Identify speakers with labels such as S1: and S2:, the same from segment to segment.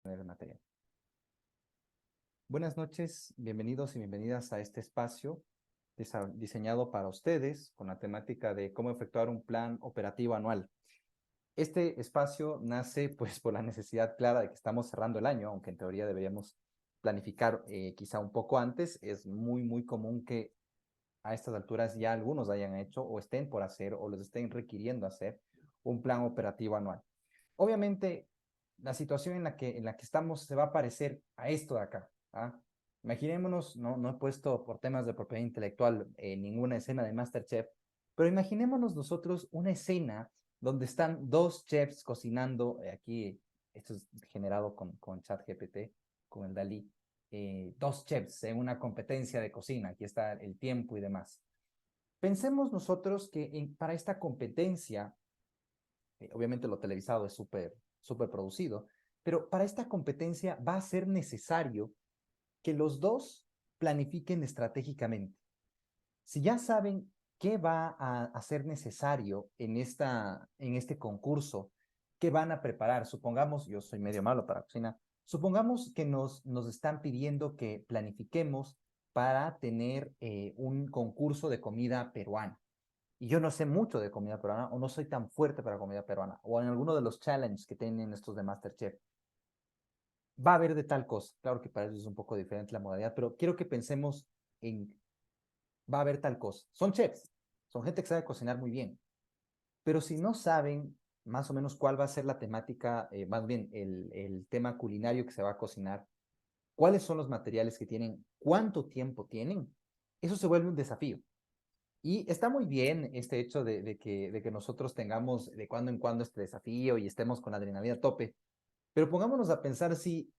S1: El material. Buenas noches, bienvenidos y bienvenidas a este espacio diseñado para ustedes con la temática de cómo efectuar un plan operativo anual. Este espacio nace pues por la necesidad clara de que estamos cerrando el año, aunque en teoría deberíamos planificar quizá un poco antes. Es muy común que a estas alturas ya algunos hayan hecho o estén por hacer o les estén requiriendo hacer un plan operativo anual. Obviamente, la situación en la que estamos se va a parecer a esto de acá. ¿Ah? Imaginémonos, no he puesto por temas de propiedad intelectual ninguna escena de MasterChef, pero imaginémonos nosotros una escena donde están dos chefs cocinando, aquí esto es generado con ChatGPT, con el Dalí, dos chefs en una competencia de cocina, aquí está el tiempo y demás. Pensemos nosotros que para esta competencia obviamente lo televisado es súper producido, pero para esta competencia va a ser necesario que los dos planifiquen estratégicamente. Si ya saben qué va a ser necesario en este concurso, qué van a preparar, supongamos, yo soy medio malo para cocina, supongamos que nos están pidiendo que planifiquemos para tener un concurso de comida peruana y yo no sé mucho de comida peruana o no soy tan fuerte para comida peruana o en alguno de los challenges que tienen estos de MasterChef, va a haber de tal cosa. Claro que para ellos es un poco diferente la modalidad, pero quiero que pensemos en, va a haber tal cosa. Son chefs, son gente que sabe cocinar muy bien, pero si no saben más o menos cuál va a ser la temática, más bien el tema culinario que se va a cocinar, cuáles son los materiales que tienen, cuánto tiempo tienen, eso se vuelve un desafío. Y está muy bien este hecho de que nosotros tengamos de cuando en cuando este desafío y estemos con la adrenalina a tope, pero pongámonos a pensar si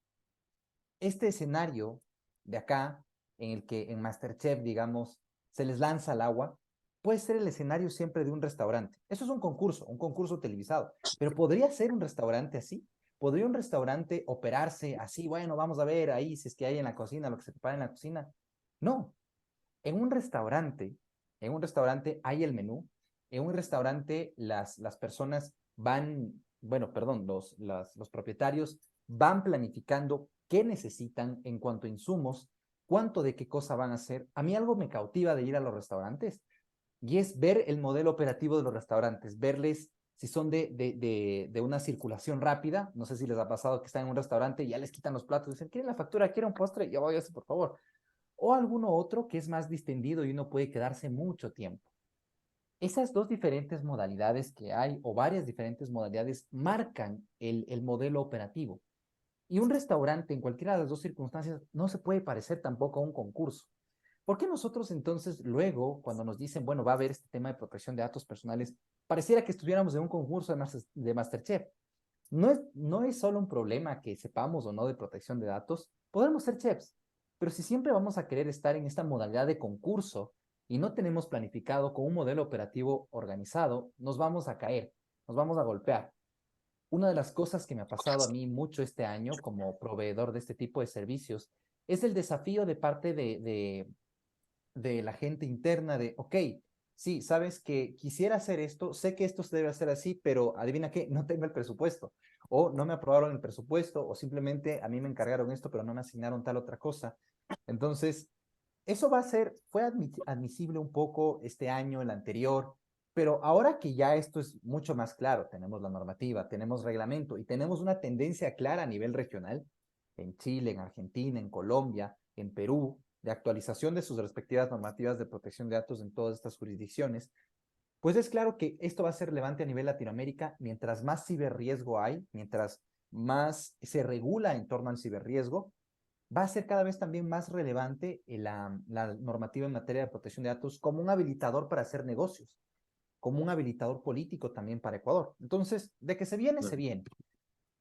S1: este escenario de acá, en el que en MasterChef, digamos, se les lanza al agua, puede ser el escenario siempre de un restaurante. Eso es un concurso televisado, pero podría ser un restaurante así. ¿Podría un restaurante operarse así? Bueno, vamos a ver ahí si es que hay en la cocina, lo que se prepara en la cocina. No, en un restaurante, en un restaurante hay el menú, en un restaurante las personas van, bueno, perdón, los propietarios van planificando qué necesitan en cuanto a insumos, cuánto de qué cosa van a hacer. A mí algo me cautiva de ir a los restaurantes y es ver el modelo operativo de los restaurantes, verles si son de una circulación rápida. No sé si les ha pasado que están en un restaurante y ya les quitan los platos, dicen, ¿quieren la factura? ¿Quieren un postre? Ya voy a hacer, por favor, o alguno otro que es más distendido y uno puede quedarse mucho tiempo. Esas dos diferentes modalidades que hay, o varias diferentes modalidades, marcan el modelo operativo. Y un restaurante, en cualquiera de las dos circunstancias, no se puede parecer tampoco a un concurso. ¿Por qué nosotros entonces luego, cuando nos dicen, bueno, va a haber este tema de protección de datos personales, pareciera que estuviéramos en un concurso de Masterchef? No es solo un problema que sepamos o no de protección de datos, podemos ser chefs, pero si siempre vamos a querer estar en esta modalidad de concurso y no tenemos planificado con un modelo operativo organizado, nos vamos a caer, nos vamos a golpear. Una de las cosas que me ha pasado a mí mucho este año como proveedor de este tipo de servicios es el desafío de parte de la gente interna de, ok, sí, sabes que quisiera hacer esto, sé que esto se debe hacer así, pero adivina qué, no tengo el presupuesto, o no me aprobaron el presupuesto, o simplemente a mí me encargaron esto, pero no me asignaron tal otra cosa. Entonces, eso fue admisible un poco este año, el anterior, pero ahora que ya esto es mucho más claro, tenemos la normativa, tenemos reglamento y tenemos una tendencia clara a nivel regional, en Chile, en Argentina, en Colombia, en Perú, de actualización de sus respectivas normativas de protección de datos en todas estas jurisdicciones, pues es claro que esto va a ser relevante a nivel Latinoamérica mientras más ciberriesgo hay, mientras más se regula en torno al ciberriesgo, va a ser cada vez también más relevante la normativa en materia de protección de datos como un habilitador para hacer negocios, como un habilitador político también para Ecuador. Entonces, de que se viene, se viene.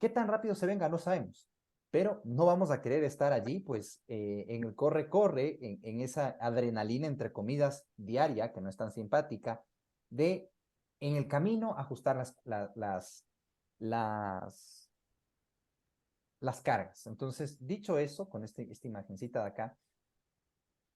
S1: ¿Qué tan rápido se venga? No sabemos. Pero no vamos a querer estar allí, pues, en el corre-corre, en esa adrenalina, entre comidas, diaria, que no es tan simpática, de en el camino ajustar las, las cargas. Entonces, dicho eso, con esta imagencita de acá,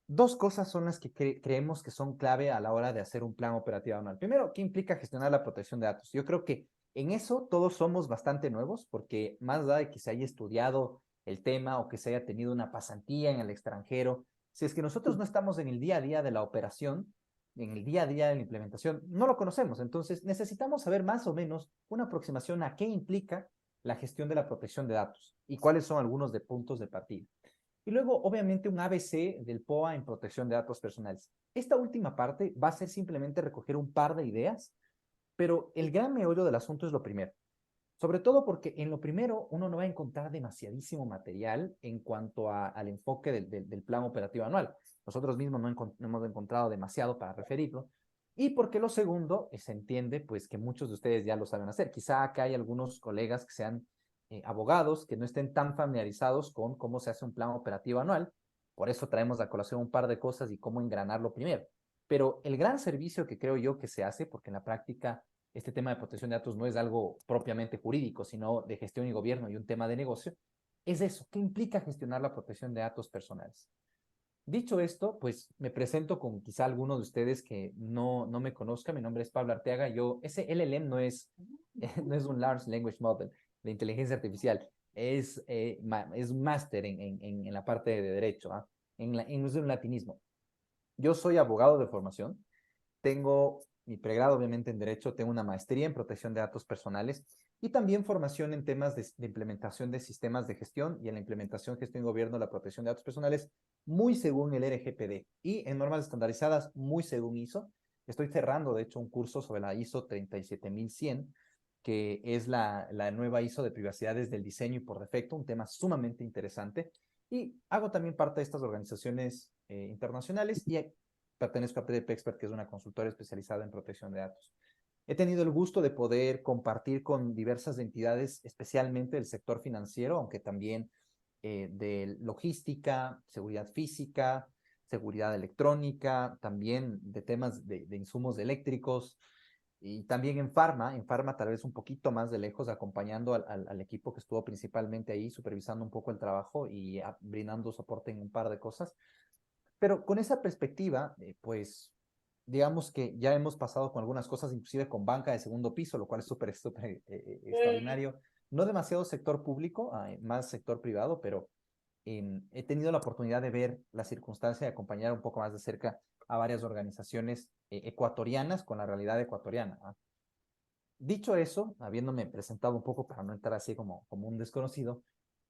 S1: dos cosas son las que creemos que son clave a la hora de hacer un plan operativo anual. Primero, ¿qué implica gestionar la protección de datos? Yo creo que En eso todos somos bastante nuevos, porque más allá de que se haya estudiado el tema o que se haya tenido una pasantía en el extranjero, si es que nosotros no estamos en el día a día de la operación, en el día a día de la implementación, no lo conocemos. Entonces necesitamos saber más o menos una aproximación a qué implica la gestión de la protección de datos y cuáles son algunos de puntos de partida. Y luego, obviamente, un ABC del POA en protección de datos personales. Esta última parte va a ser simplemente recoger un par de ideas, pero el gran meollo del asunto es lo primero. Sobre todo porque en lo primero uno no va a encontrar demasiadísimo material en cuanto al enfoque del plan operativo anual. Nosotros mismos no hemos encontrado demasiado para referirlo. Y porque lo segundo, se entiende pues que muchos de ustedes ya lo saben hacer. Quizá acá hay algunos colegas que sean abogados que no estén tan familiarizados con cómo se hace un plan operativo anual. Por eso traemos a colación un par de cosas y cómo engranarlo primero. Pero el gran servicio que creo yo que se hace, porque en la práctica este tema de protección de datos no es algo propiamente jurídico, sino de gestión y gobierno y un tema de negocio, es eso. ¿Qué implica gestionar la protección de datos personales? Dicho esto, pues me presento con quizá alguno de ustedes que no me conozca. Mi nombre es Pablo Arteaga. Ese LLM no es un Large Language Model de inteligencia artificial. Es un máster en la parte de derecho, ¿ah? Es un latinismo. Yo soy abogado de formación. Tengo mi pregrado, obviamente, en Derecho, tengo una maestría en protección de datos personales y también formación en temas de implementación de sistemas de gestión y en la implementación, gestión y gobierno de la protección de datos personales, muy según el RGPD y en normas estandarizadas, muy según ISO. Estoy cerrando, de hecho, un curso sobre la ISO 37100, que es la nueva ISO de privacidad desde el diseño y por defecto, un tema sumamente interesante. Y hago también parte de estas organizaciones internacionales y pertenezco a PDP Expert, que es una consultora especializada en protección de datos. He tenido el gusto de poder compartir con diversas entidades, especialmente del sector financiero, aunque también de logística, seguridad física, seguridad electrónica, también de temas de insumos eléctricos y también en farma tal vez un poquito más de lejos, acompañando al equipo que estuvo principalmente ahí, supervisando un poco el trabajo y brindando soporte en un par de cosas. Pero con esa perspectiva, pues digamos que ya hemos pasado con algunas cosas, inclusive con banca de segundo piso, lo cual es súper extraordinario. No demasiado sector público, más sector privado, pero he tenido la oportunidad de ver la circunstancia de acompañar un poco más de cerca a varias organizaciones ecuatorianas con la realidad ecuatoriana. Dicho eso, habiéndome presentado un poco para no entrar así como un desconocido,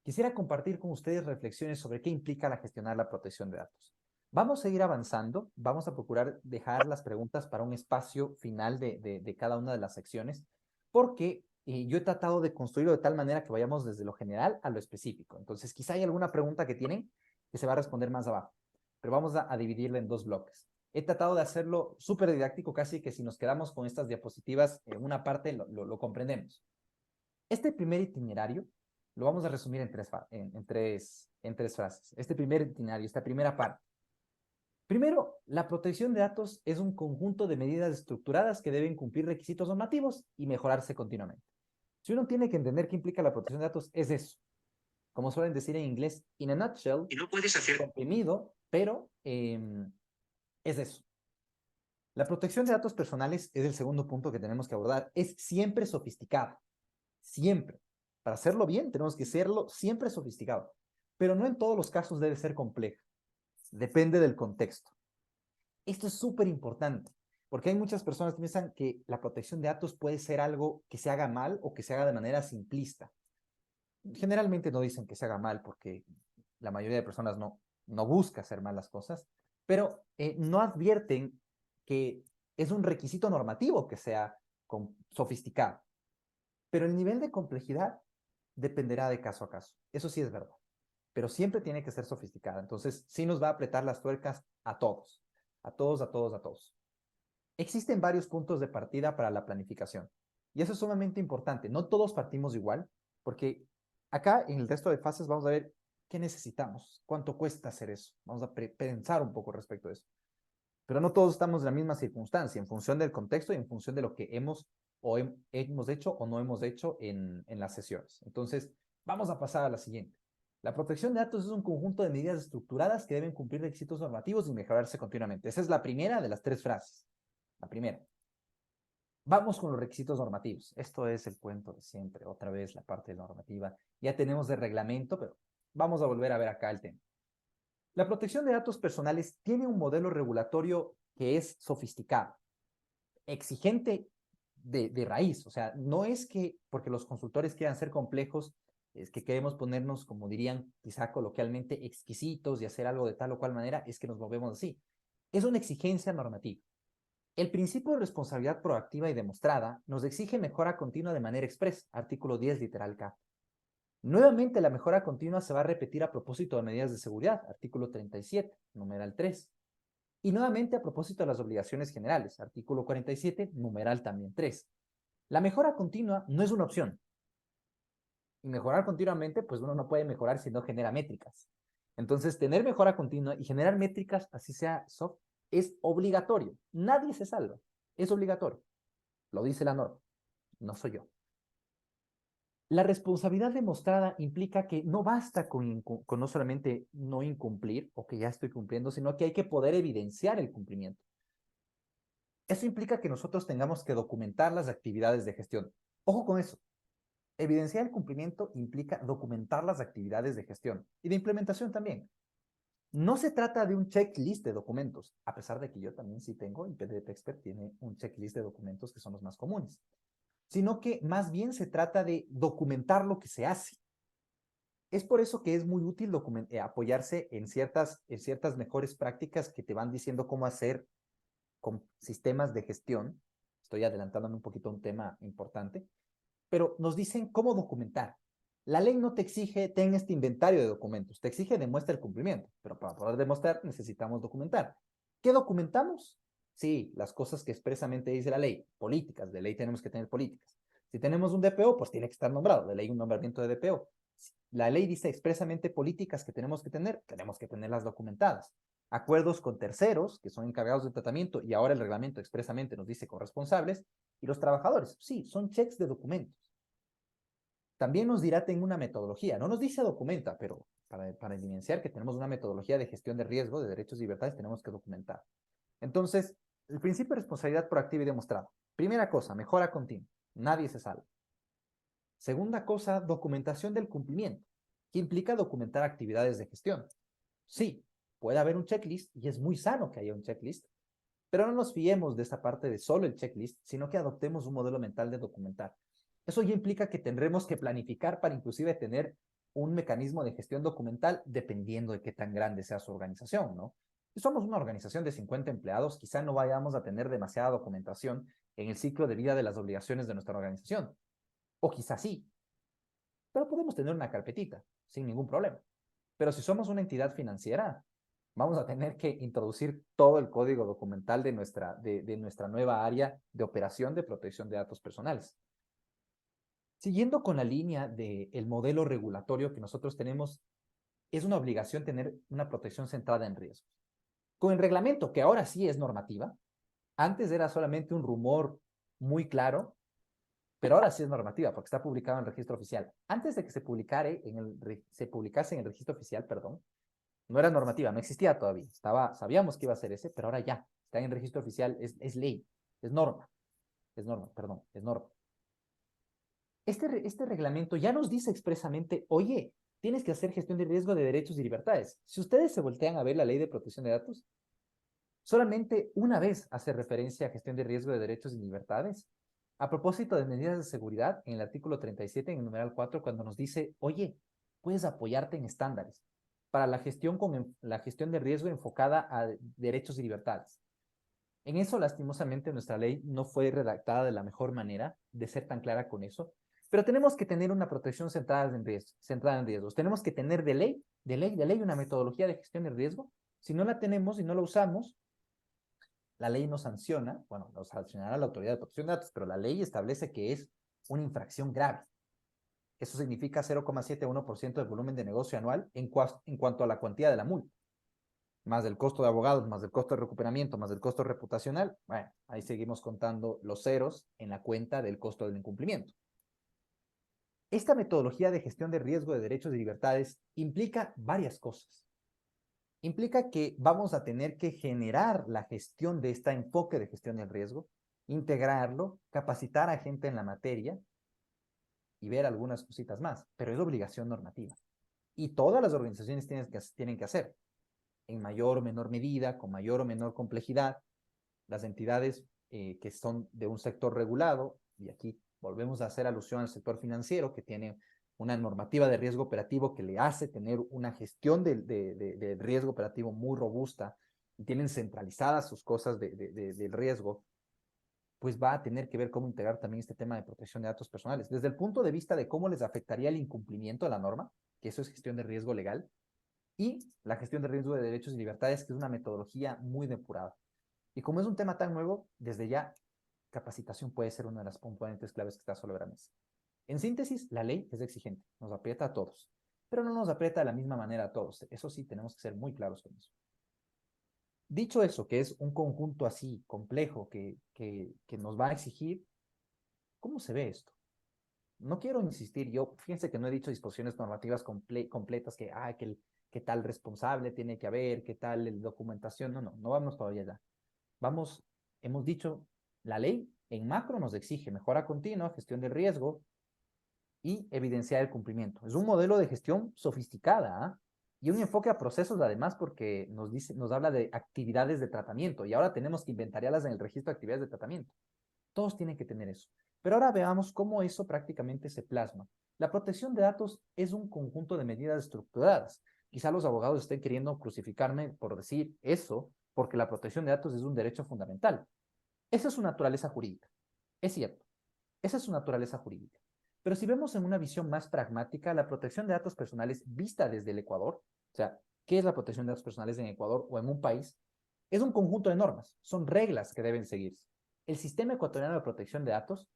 S1: quisiera compartir con ustedes reflexiones sobre qué implica la gestionar la protección de datos. Vamos a ir avanzando, vamos a procurar dejar las preguntas para un espacio final de cada una de las secciones, porque yo he tratado de construirlo de tal manera que vayamos desde lo general a lo específico. Entonces, quizá hay alguna pregunta que tienen que se va a responder más abajo, pero vamos a dividirla en dos bloques. He tratado de hacerlo súper didáctico, casi que si nos quedamos con estas diapositivas, en una parte lo comprendemos. Este primer itinerario lo vamos a resumir en tres frases. Este primer itinerario, esta primera parte. Primero, la protección de datos es un conjunto de medidas estructuradas que deben cumplir requisitos normativos y mejorarse continuamente. Si uno tiene que entender qué implica la protección de datos, es eso. Como suelen decir en inglés, in a nutshell,
S2: Y no puedes hacer
S1: comprimido, pero es eso. La protección de datos personales es el segundo punto que tenemos que abordar. Es siempre sofisticada. Siempre. Para hacerlo bien, tenemos que serlo siempre sofisticado. Pero no en todos los casos debe ser complejo. Depende del contexto. Esto es súper importante, porque hay muchas personas que piensan que la protección de datos puede ser algo que se haga mal o que se haga de manera simplista. Generalmente no dicen que se haga mal porque la mayoría de personas no busca hacer malas cosas, pero no advierten que es un requisito normativo que sea sofisticado. Pero el nivel de complejidad dependerá de caso a caso. Eso sí es verdad. Pero siempre tiene que ser sofisticada. Entonces, sí nos va a apretar las tuercas a todos. A todos, a todos, a todos. Existen varios puntos de partida para la planificación. Y eso es sumamente importante. No todos partimos igual, porque acá en el resto de fases vamos a ver qué necesitamos, cuánto cuesta hacer eso. Vamos a pensar un poco respecto a eso. Pero no todos estamos en la misma circunstancia, en función del contexto y en función de lo que hemos hecho o no hemos hecho en las sesiones. Entonces, vamos a pasar a la siguiente. La protección de datos es un conjunto de medidas estructuradas que deben cumplir requisitos normativos y mejorarse continuamente. Esa es la primera de las tres frases. La primera. Vamos con los requisitos normativos. Esto es el cuento de siempre, otra vez la parte normativa. Ya tenemos el reglamento, pero vamos a volver a ver acá el tema. La protección de datos personales tiene un modelo regulatorio que es sofisticado, exigente de raíz. O sea, no es que porque los consultores quieran ser complejos, es que queremos ponernos, como dirían quizá coloquialmente, exquisitos y hacer algo de tal o cual manera, es que nos movemos así. Es una exigencia normativa. El principio de responsabilidad proactiva y demostrada nos exige mejora continua de manera expresa, artículo 10, literal K. Nuevamente, la mejora continua se va a repetir a propósito de medidas de seguridad, artículo 37, numeral 3. Y nuevamente a propósito de las obligaciones generales, artículo 47, numeral también 3. La mejora continua no es una opción. Y mejorar continuamente, pues uno no puede mejorar si no genera métricas. Entonces, tener mejora continua y generar métricas, así sea soft, es obligatorio. Nadie se salva. Es obligatorio. Lo dice la norma. No soy yo. La responsabilidad demostrada implica que no basta con no solamente no incumplir o que ya estoy cumpliendo, sino que hay que poder evidenciar el cumplimiento. Eso implica que nosotros tengamos que documentar las actividades de gestión. Ojo con eso. Evidenciar el cumplimiento implica documentar las actividades de gestión y de implementación también. No se trata de un checklist de documentos, a pesar de que yo también sí tengo, y PDF Expert tiene un checklist de documentos que son los más comunes, sino que más bien se trata de documentar lo que se hace. Es por eso que es muy útil apoyarse en ciertas mejores prácticas que te van diciendo cómo hacer con sistemas de gestión. Estoy adelantándome un poquito a un tema importante, pero nos dicen cómo documentar. La ley no te exige ten este inventario de documentos, te exige demuestra el cumplimiento, pero para poder demostrar necesitamos documentar. ¿Qué documentamos? Sí, las cosas que expresamente dice la ley, políticas, de ley tenemos que tener políticas. Si tenemos un DPO, pues tiene que estar nombrado, de ley un nombramiento de DPO. Si la ley dice expresamente políticas que tenemos que tenerlas documentadas. Acuerdos con terceros, que son encargados de tratamiento, y ahora el reglamento expresamente nos dice corresponsables, y los trabajadores. Sí, son checks de documentos. También nos dirá tengo una metodología, no nos dice documenta, pero para evidenciar que tenemos una metodología de gestión de riesgo, de derechos y libertades, tenemos que documentar. Entonces, el principio de responsabilidad proactiva y demostrada. Primera cosa, mejora continua. Nadie se salva. Segunda cosa, documentación del cumplimiento, que implica documentar actividades de gestión. Sí, puede haber un checklist y es muy sano que haya un checklist, pero no nos fiemos de esa parte de solo el checklist, sino que adoptemos un modelo mental de documentar. Eso ya implica que tendremos que planificar para inclusive tener un mecanismo de gestión documental dependiendo de qué tan grande sea su organización, ¿no? Si somos una organización de 50 empleados, quizá no vayamos a tener demasiada documentación en el ciclo de vida de las obligaciones de nuestra organización. O quizá sí, pero podemos tener una carpetita sin ningún problema. Pero si somos una entidad financiera, vamos a tener que introducir todo el código documental de nuestra nueva área de operación de protección de datos personales. Siguiendo con la línea del modelo regulatorio que nosotros tenemos, es una obligación tener una protección centrada en riesgos. Con el reglamento, que ahora sí es normativa, antes era solamente un rumor muy claro, pero ahora sí es normativa porque está publicado en el registro oficial. Antes de que se publicase en el registro oficial, perdón, no era normativa, no existía todavía. Sabíamos que iba a ser ese, pero ahora ya está en el registro oficial, es ley, es norma, es norma. Este reglamento ya nos dice expresamente, oye, tienes que hacer gestión de riesgo de derechos y libertades. Si ustedes se voltean a ver la ley de protección de datos, solamente una vez hace referencia a gestión de riesgo de derechos y libertades. A propósito de medidas de seguridad, en el artículo 37, en el numeral 4, cuando nos dice, oye, puedes apoyarte en estándares para la gestión de riesgo enfocada a derechos y libertades. En eso, lastimosamente, nuestra ley no fue redactada de la mejor manera, de ser tan clara con eso, pero tenemos que tener una protección centrada en riesgos. Tenemos que tener de ley una metodología de gestión de riesgo. Si no la tenemos y no la usamos, la ley nos sanciona, bueno, nos sancionará la Autoridad de Protección de Datos, pero la ley establece que es una infracción grave. Eso significa 0,71% del volumen de negocio anual en cuanto a la cuantía de la multa, más del costo de abogados, más del costo de recuperamiento, más del costo reputacional. Bueno, ahí seguimos contando los ceros en la cuenta del costo del incumplimiento. Esta metodología de gestión de riesgo de derechos y libertades implica varias cosas. Implica que vamos a tener que generar la gestión de este enfoque de gestión del riesgo. integrarlo, capacitar a gente en la materia y ver algunas cositas más, pero es obligación normativa. Y todas las organizaciones tienen que hacer, en mayor o menor medida, con mayor o menor complejidad. Las entidades que son de un sector regulado, y aquí volvemos a hacer alusión al sector financiero, que tiene una normativa de riesgo operativo que le hace tener una gestión de riesgo operativo muy robusta, y tienen centralizadas sus cosas del riesgo, pues va a tener que ver cómo integrar también este tema de protección de datos personales. Desde el punto de vista de cómo les afectaría el incumplimiento de la norma, que eso es gestión de riesgo legal, y la gestión de riesgo de derechos y libertades, que es una metodología muy depurada. Y como es un tema tan nuevo, desde ya capacitación puede ser una de las componentes claves que está sobre la mesa. En síntesis, la ley es exigente, nos aprieta a todos, pero no nos aprieta de la misma manera a todos. Eso sí, tenemos que ser muy claros con eso. Dicho eso, que es un conjunto así complejo que nos va a exigir, ¿cómo se ve esto? No quiero insistir, yo, fíjense que no he dicho disposiciones normativas completas, que tal responsable tiene que haber, que tal documentación, no vamos todavía allá. Vamos, hemos dicho, la ley en macro nos exige mejora continua, gestión del riesgo y evidenciar el cumplimiento. Es un modelo de gestión sofisticada, ¿eh? Y un enfoque a procesos además porque nos habla de actividades de tratamiento y ahora tenemos que inventariarlas en el registro de actividades de tratamiento. Todos tienen que tener eso. Pero ahora veamos cómo eso prácticamente se plasma. La protección de datos es un conjunto de medidas estructuradas. Quizá los abogados estén queriendo crucificarme por decir eso, porque la protección de datos es un derecho fundamental. Esa es su naturaleza jurídica. Es cierto, esa es su naturaleza jurídica. Pero si vemos en una visión más pragmática, la protección de datos personales vista desde el Ecuador, o sea, ¿qué es la protección de datos personales en Ecuador o en un país? Es un conjunto de normas, son reglas que deben seguirse. El sistema ecuatoriano de protección de datos,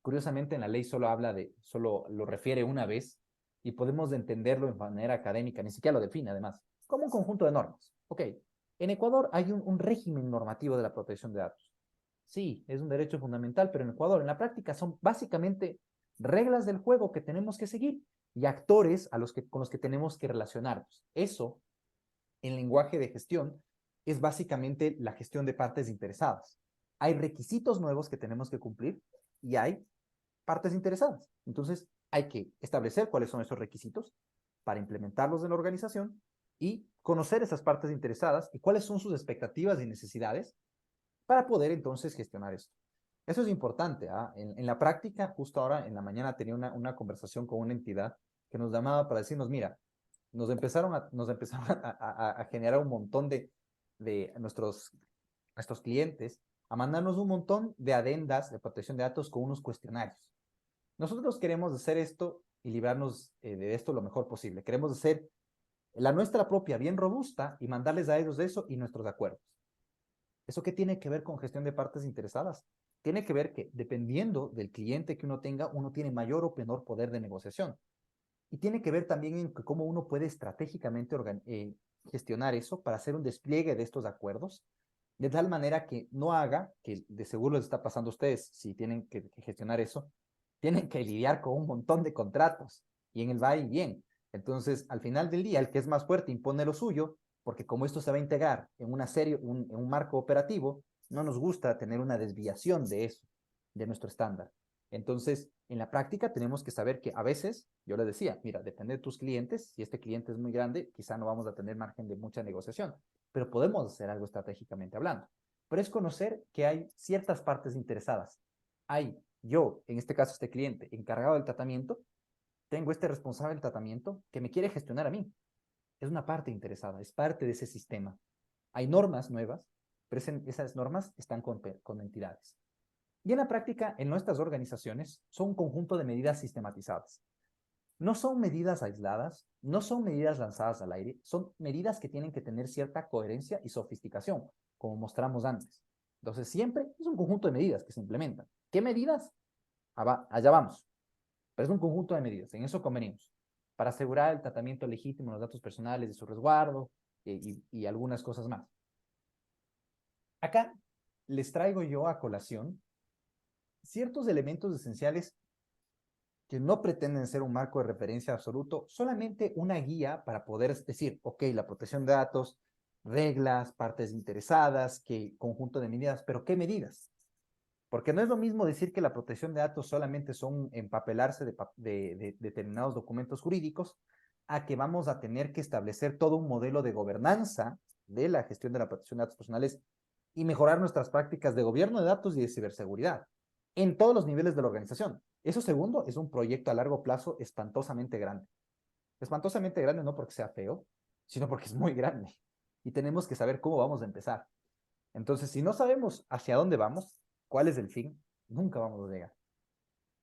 S1: curiosamente en la ley solo lo refiere una vez y podemos entenderlo de manera académica, ni siquiera lo define además, como un conjunto de normas. Ok, en Ecuador hay un régimen normativo de la protección de datos. Sí, es un derecho fundamental, pero en Ecuador, en la práctica, son básicamente reglas del juego que tenemos que seguir y actores con los que tenemos que relacionarnos. Eso, en lenguaje de gestión, es básicamente la gestión de partes interesadas. Hay requisitos nuevos que tenemos que cumplir y hay partes interesadas. Entonces, hay que establecer cuáles son esos requisitos para implementarlos en la organización y conocer esas partes interesadas y cuáles son sus expectativas y necesidades para poder entonces gestionar esto. Eso es importante. En la práctica, justo ahora en la mañana tenía una conversación con una entidad que nos llamaba para decirnos, mira, nos empezaron a generar un montón de nuestros clientes, a mandarnos un montón de adendas de protección de datos con unos cuestionarios. Nosotros queremos hacer esto y librarnos de esto lo mejor posible. Queremos hacer la nuestra propia bien robusta y mandarles a ellos eso y nuestros acuerdos. ¿Eso qué tiene que ver con gestión de partes interesadas? Tiene que ver que dependiendo del cliente que uno tenga, uno tiene mayor o menor poder de negociación. Y tiene que ver también en cómo uno puede estratégicamente gestionar eso para hacer un despliegue de estos acuerdos, de tal manera que no haga, que de seguro les está pasando a ustedes, si tienen que gestionar eso, tienen que lidiar con un montón de contratos y en el va y bien. Entonces, al final del día, el que es más fuerte impone lo suyo, porque como esto se va a integrar en una serie, en un marco operativo, no nos gusta tener una desviación de eso, de nuestro estándar. Entonces, en la práctica tenemos que saber que a veces, yo les decía, mira, depende de tus clientes, si este cliente es muy grande, quizá no vamos a tener margen de mucha negociación, pero podemos hacer algo estratégicamente hablando. Pero es conocer que hay ciertas partes interesadas. Hay yo, en este caso este cliente, encargado del tratamiento, tengo este responsable del tratamiento que me quiere gestionar a mí. Es una parte interesada, es parte de ese sistema. Hay normas nuevas, pero esas normas están con entidades. Y en la práctica, en nuestras organizaciones, son un conjunto de medidas sistematizadas. No son medidas aisladas, no son medidas lanzadas al aire, son medidas que tienen que tener cierta coherencia y sofisticación, como mostramos antes. Entonces, siempre es un conjunto de medidas que se implementan. ¿Qué medidas? Allá vamos. Pero es un conjunto de medidas, en eso convenimos, para asegurar el tratamiento legítimo de los datos personales de su resguardo y algunas cosas más. Acá les traigo yo a colación ciertos elementos esenciales que no pretenden ser un marco de referencia absoluto, solamente una guía para poder decir, ok, la protección de datos, reglas, partes interesadas, qué conjunto de medidas, pero ¿qué medidas? Porque no es lo mismo decir que la protección de datos solamente son empapelarse de determinados documentos jurídicos, a que vamos a tener que establecer todo un modelo de gobernanza de la gestión de la protección de datos personales y mejorar nuestras prácticas de gobierno de datos y de ciberseguridad en todos los niveles de la organización. Eso segundo es un proyecto a largo plazo espantosamente grande. Espantosamente grande no porque sea feo, sino porque es muy grande. Y tenemos que saber cómo vamos a empezar. Entonces, si no sabemos hacia dónde vamos, cuál es el fin, nunca vamos a llegar.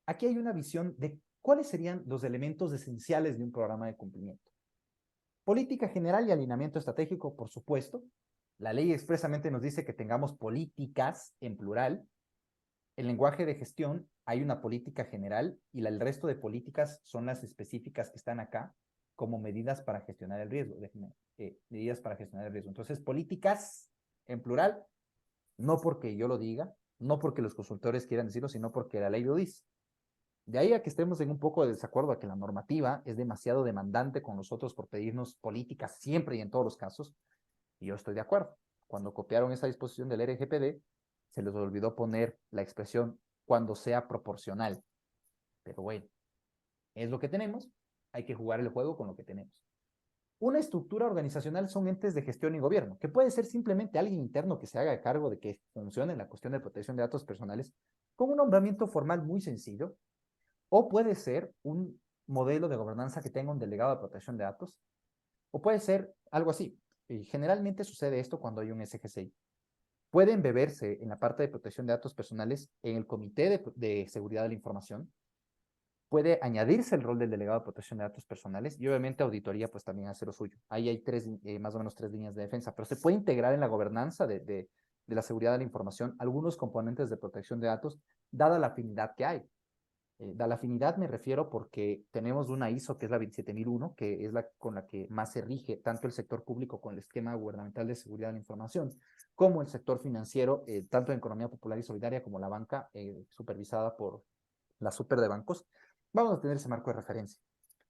S1: Aquí hay una visión de cuáles serían los elementos esenciales de un programa de cumplimiento. Política general y alineamiento estratégico, por supuesto. La ley expresamente nos dice que tengamos políticas en plural. El lenguaje de gestión, hay una política general y el resto de políticas son las específicas que están acá como medidas para gestionar el riesgo. Medidas para gestionar el riesgo. Entonces, políticas en plural, no porque yo lo diga, no porque los consultores quieran decirlo, sino porque la ley lo dice. De ahí a que estemos en un poco de desacuerdo a que la normativa es demasiado demandante con nosotros por pedirnos políticas siempre y en todos los casos, y yo estoy de acuerdo. Cuando copiaron esa disposición del RGPD, se les olvidó poner la expresión cuando sea proporcional. Pero bueno, es lo que tenemos, hay que jugar el juego con lo que tenemos. Una estructura organizacional son entes de gestión y gobierno, que puede ser simplemente alguien interno que se haga cargo de que funcione la cuestión de protección de datos personales, con un nombramiento formal muy sencillo, o puede ser un modelo de gobernanza que tenga un delegado de protección de datos, o puede ser algo así. Y generalmente sucede esto cuando hay un SGCI. Puede embeberse en la parte de protección de datos personales en el Comité de Seguridad de la Información, puede añadirse el rol del delegado de protección de datos personales y obviamente auditoría pues también hace lo suyo. Ahí hay más o menos tres líneas de defensa, pero se puede integrar en la gobernanza de la seguridad de la información algunos componentes de protección de datos, dada la afinidad que hay. Da la afinidad me refiero porque tenemos una ISO que es la 27001, que es la con la que más se rige tanto el sector público con el esquema gubernamental de seguridad de la información, como el sector financiero, tanto en economía popular y solidaria como la banca, supervisada por la super de bancos. Vamos a tener ese marco de referencia.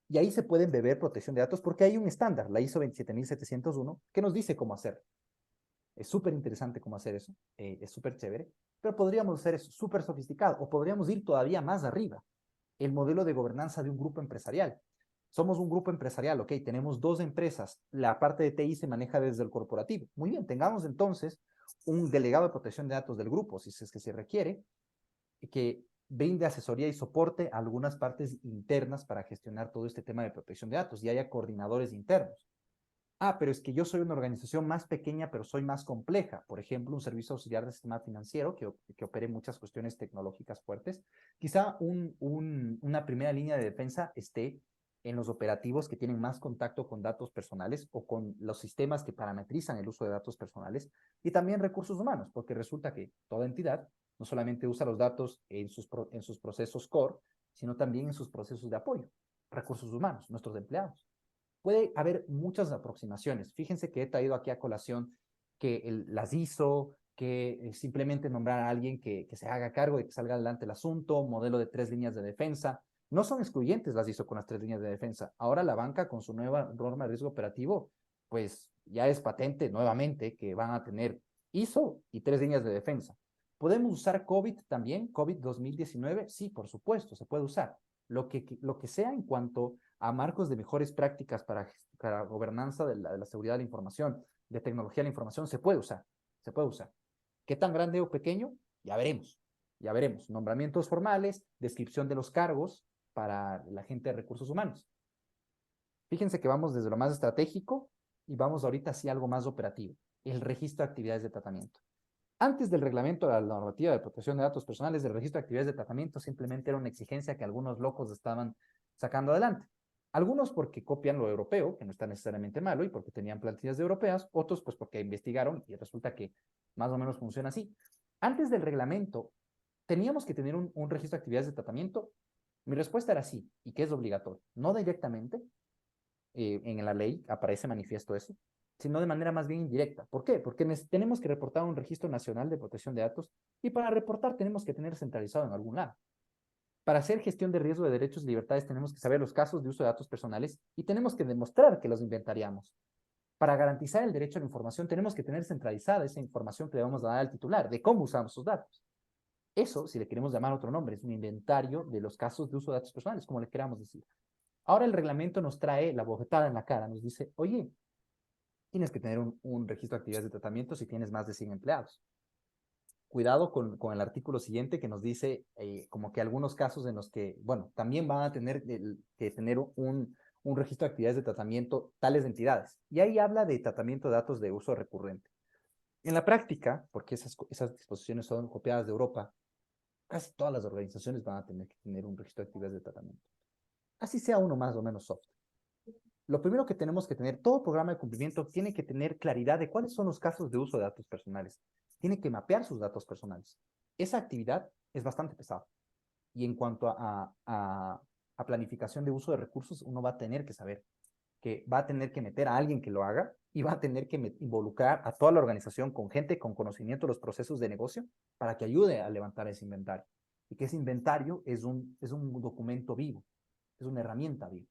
S1: Y ahí se pueden beber protección de datos porque hay un estándar, la ISO 27701, que nos dice cómo hacer. Es súper interesante cómo hacer eso, es súper chévere, pero podríamos hacer eso súper sofisticado o podríamos ir todavía más arriba. El modelo de gobernanza de un grupo empresarial. Somos un grupo empresarial, ok, tenemos dos empresas, la parte de TI se maneja desde el corporativo. Muy bien, tengamos entonces un delegado de protección de datos del grupo, si es que se requiere, que brinde asesoría y soporte a algunas partes internas para gestionar todo este tema de protección de datos y haya coordinadores internos. Ah, pero es que yo soy una organización más pequeña, pero soy más compleja. Por ejemplo, un servicio auxiliar de sistema financiero que opere muchas cuestiones tecnológicas fuertes. Quizá una primera línea de defensa esté en los operativos que tienen más contacto con datos personales o con los sistemas que parametrizan el uso de datos personales y también recursos humanos, porque resulta que toda entidad no solamente usa los datos en sus procesos core, sino también en sus procesos de apoyo. Recursos humanos, nuestros empleados. Puede haber muchas aproximaciones. Fíjense que he traído aquí a colación que las ISO, que simplemente nombrar a alguien que se haga cargo y que salga adelante el asunto, modelo de 3 líneas de defensa. No son excluyentes las ISO con las 3 líneas de defensa. Ahora la banca con su nueva norma de riesgo operativo, pues ya es patente nuevamente que van a tener ISO y 3 líneas de defensa. ¿Podemos usar COVID también? ¿COVID 2019? Sí, por supuesto, se puede usar. Lo que sea en cuanto a marcos de mejores prácticas para gobernanza de la seguridad de la información, de tecnología de la información, se puede usar, se puede usar. ¿Qué tan grande o pequeño? Ya veremos, ya veremos. Nombramientos formales, descripción de los cargos para la gente de recursos humanos. Fíjense que vamos desde lo más estratégico y vamos ahorita hacia algo más operativo, el registro de actividades de tratamiento. Antes del reglamento de la normativa de protección de datos personales, el registro de actividades de tratamiento simplemente era una exigencia que algunos locos estaban sacando adelante. Algunos porque copian lo europeo, que no está necesariamente malo, y porque tenían plantillas europeas, otros pues porque investigaron y resulta que más o menos funciona así. Antes del reglamento, ¿teníamos que tener un registro de actividades de tratamiento? Mi respuesta era sí, y que es obligatorio. No directamente, en la ley aparece manifiesto eso, sino de manera más bien indirecta. ¿Por qué? Porque tenemos que reportar a un registro nacional de protección de datos y para reportar tenemos que tener centralizado en algún lado. Para hacer gestión de riesgo de derechos y libertades tenemos que saber los casos de uso de datos personales y tenemos que demostrar que los inventariamos. Para garantizar el derecho a la información tenemos que tener centralizada esa información que le vamos a dar al titular de cómo usamos sus datos. Eso, si le queremos llamar otro nombre, es un inventario de los casos de uso de datos personales, como le queramos decir. Ahora el reglamento nos trae la bofetada en la cara, nos dice, oye, tienes que tener un registro de actividades de tratamiento si tienes más de 100 empleados. Cuidado con el artículo siguiente que nos dice como que algunos casos en los que, bueno, también van a tener que tener un registro de actividades de tratamiento tales entidades. Y ahí habla de tratamiento de datos de uso recurrente. En la práctica, porque esas disposiciones son copiadas de Europa, casi todas las organizaciones van a tener que tener un registro de actividades de tratamiento. Así sea uno más o menos soft. Lo primero que tenemos que tener, todo programa de cumplimiento tiene que tener claridad de cuáles son los casos de uso de datos personales. Tiene que mapear sus datos personales. Esa actividad es bastante pesada. Y en cuanto a planificación de uso de recursos, uno va a tener que saber que va a tener que meter a alguien que lo haga y va a tener que involucrar a toda la organización con gente con conocimiento de los procesos de negocio para que ayude a levantar ese inventario. Y que ese inventario es un documento vivo, es una herramienta viva.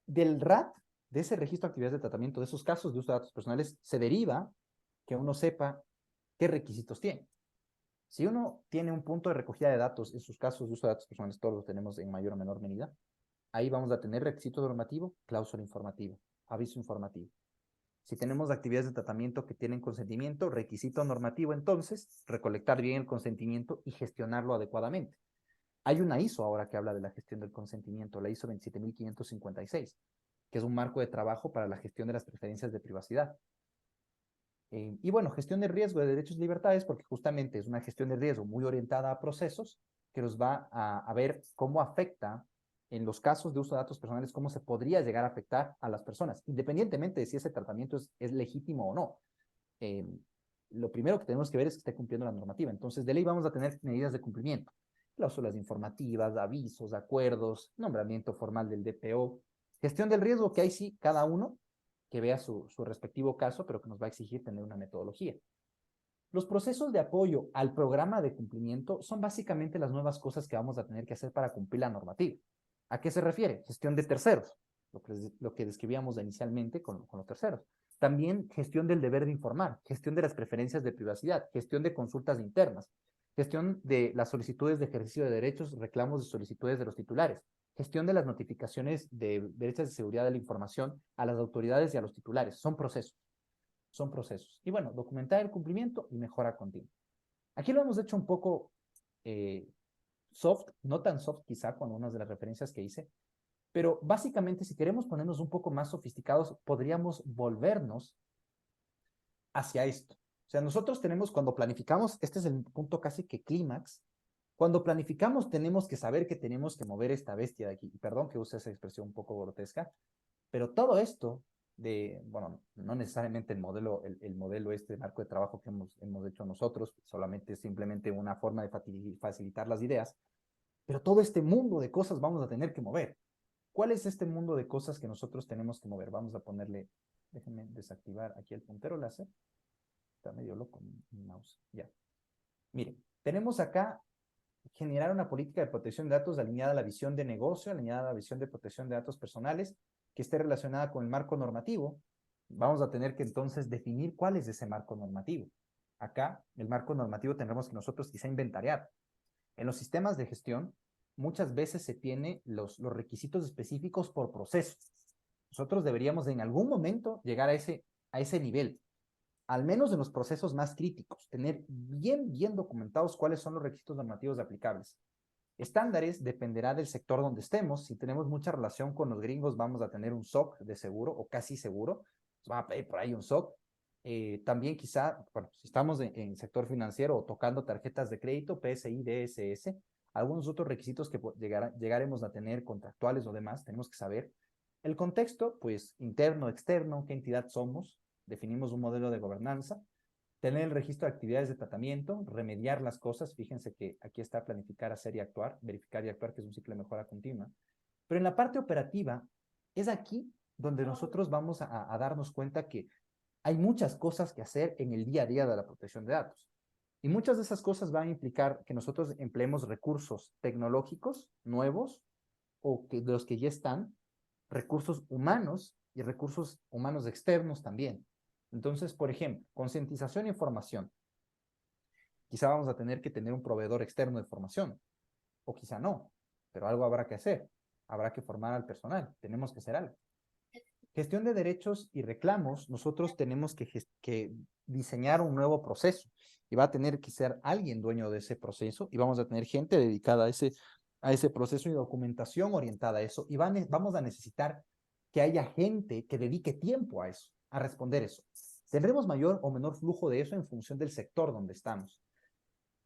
S1: Del RAT, de ese registro de actividades de tratamiento, de esos casos de uso de datos personales, se deriva que uno sepa qué requisitos tiene. Si uno tiene un punto de recogida de datos en sus casos de uso de datos personales, todos los tenemos en mayor o menor medida, ahí vamos a tener requisito normativo, cláusula informativa, aviso informativo. Si tenemos actividades de tratamiento que tienen consentimiento, requisito normativo, entonces, recolectar bien el consentimiento y gestionarlo adecuadamente. Hay una ISO ahora que habla de la gestión del consentimiento, la ISO 27556, que es un marco de trabajo para la gestión de las preferencias de privacidad. Y bueno, gestión de riesgo de derechos y libertades, porque justamente es una gestión de riesgo muy orientada a procesos que nos va a ver cómo afecta en los casos de uso de datos personales, cómo se podría llegar a afectar a las personas, independientemente de si ese tratamiento es legítimo o no. Eh, lo primero que tenemos que ver es que esté cumpliendo la normativa. Entonces, de ley vamos a tener medidas de cumplimiento, cláusulas informativas, avisos, acuerdos, nombramiento formal del DPO, gestión del riesgo, que ahí sí, cada uno que vea su respectivo caso, pero que nos va a exigir tener una metodología. Los procesos de apoyo al programa de cumplimiento son básicamente las nuevas cosas que vamos a tener que hacer para cumplir la normativa. ¿A qué se refiere? Gestión de terceros, lo que describíamos inicialmente con los terceros. También gestión del deber de informar, gestión de las preferencias de privacidad, gestión de consultas internas, gestión de las solicitudes de ejercicio de derechos, reclamos de solicitudes de los titulares, gestión de las notificaciones de brechas de seguridad de la información a las autoridades y a los titulares. Son procesos. Son procesos. Y bueno, documentar el cumplimiento y mejora continua. Aquí lo hemos hecho un poco soft, no tan soft quizá con unas de las referencias que hice, pero básicamente si queremos ponernos un poco más sofisticados, podríamos volvernos hacia esto. O sea, nosotros tenemos, cuando planificamos, este es el punto casi que clímax, cuando planificamos tenemos que saber que tenemos que mover esta bestia de aquí. Y perdón que use esa expresión un poco grotesca, pero todo esto bueno, no necesariamente el modelo este marco de trabajo que hemos hecho nosotros, solamente es simplemente una forma de facilitar las ideas, pero todo este mundo de cosas vamos a tener que mover. ¿Cuál es este mundo de cosas que nosotros tenemos que mover? Vamos a ponerle, déjenme desactivar aquí el puntero láser, está medio loco mi mouse, ya. Miren, tenemos acá generar una política de protección de datos alineada a la visión de negocio, alineada a la visión de protección de datos personales, que esté relacionada con el marco normativo. Vamos a tener que entonces definir cuál es ese marco normativo. Acá, el marco normativo tendremos que nosotros quizá inventariar. En los sistemas de gestión, muchas veces se tiene los requisitos específicos por proceso. Nosotros deberíamos en algún momento llegar a ese nivel, al menos en los procesos más críticos, tener bien documentados cuáles son los requisitos normativos aplicables. Estándares dependerá del sector donde estemos. Si tenemos mucha relación con los gringos, vamos a tener un SOC de seguro o casi seguro. Nos van a pedir por ahí un SOC. También quizá, bueno, si estamos en sector financiero o tocando tarjetas de crédito, PSI, DSS, algunos otros requisitos que llegaremos a tener contractuales o demás, tenemos que saber. El contexto, pues interno, externo, qué entidad somos, definimos un modelo de gobernanza, tener el registro de actividades de tratamiento, remediar las cosas, fíjense que aquí está planificar, hacer y actuar, verificar y actuar, que es un ciclo de mejora continua, pero en la parte operativa es aquí donde nosotros vamos a darnos cuenta que hay muchas cosas que hacer en el día a día de la protección de datos. Y muchas de esas cosas van a implicar que nosotros empleemos recursos tecnológicos nuevos o de los que ya están, recursos humanos y recursos humanos externos también. Entonces, por ejemplo, concientización e información. Quizá vamos a tener que tener un proveedor externo de formación, o quizá no, pero algo habrá que hacer. Habrá que formar al personal, tenemos que hacer algo. Gestión de derechos y reclamos, nosotros tenemos que diseñar un nuevo proceso y va a tener que ser alguien dueño de ese proceso y vamos a tener gente dedicada a ese proceso y documentación orientada a eso y vamos a necesitar que haya gente que dedique tiempo a eso, a responder eso. Tendremos mayor o menor flujo de eso en función del sector donde estamos.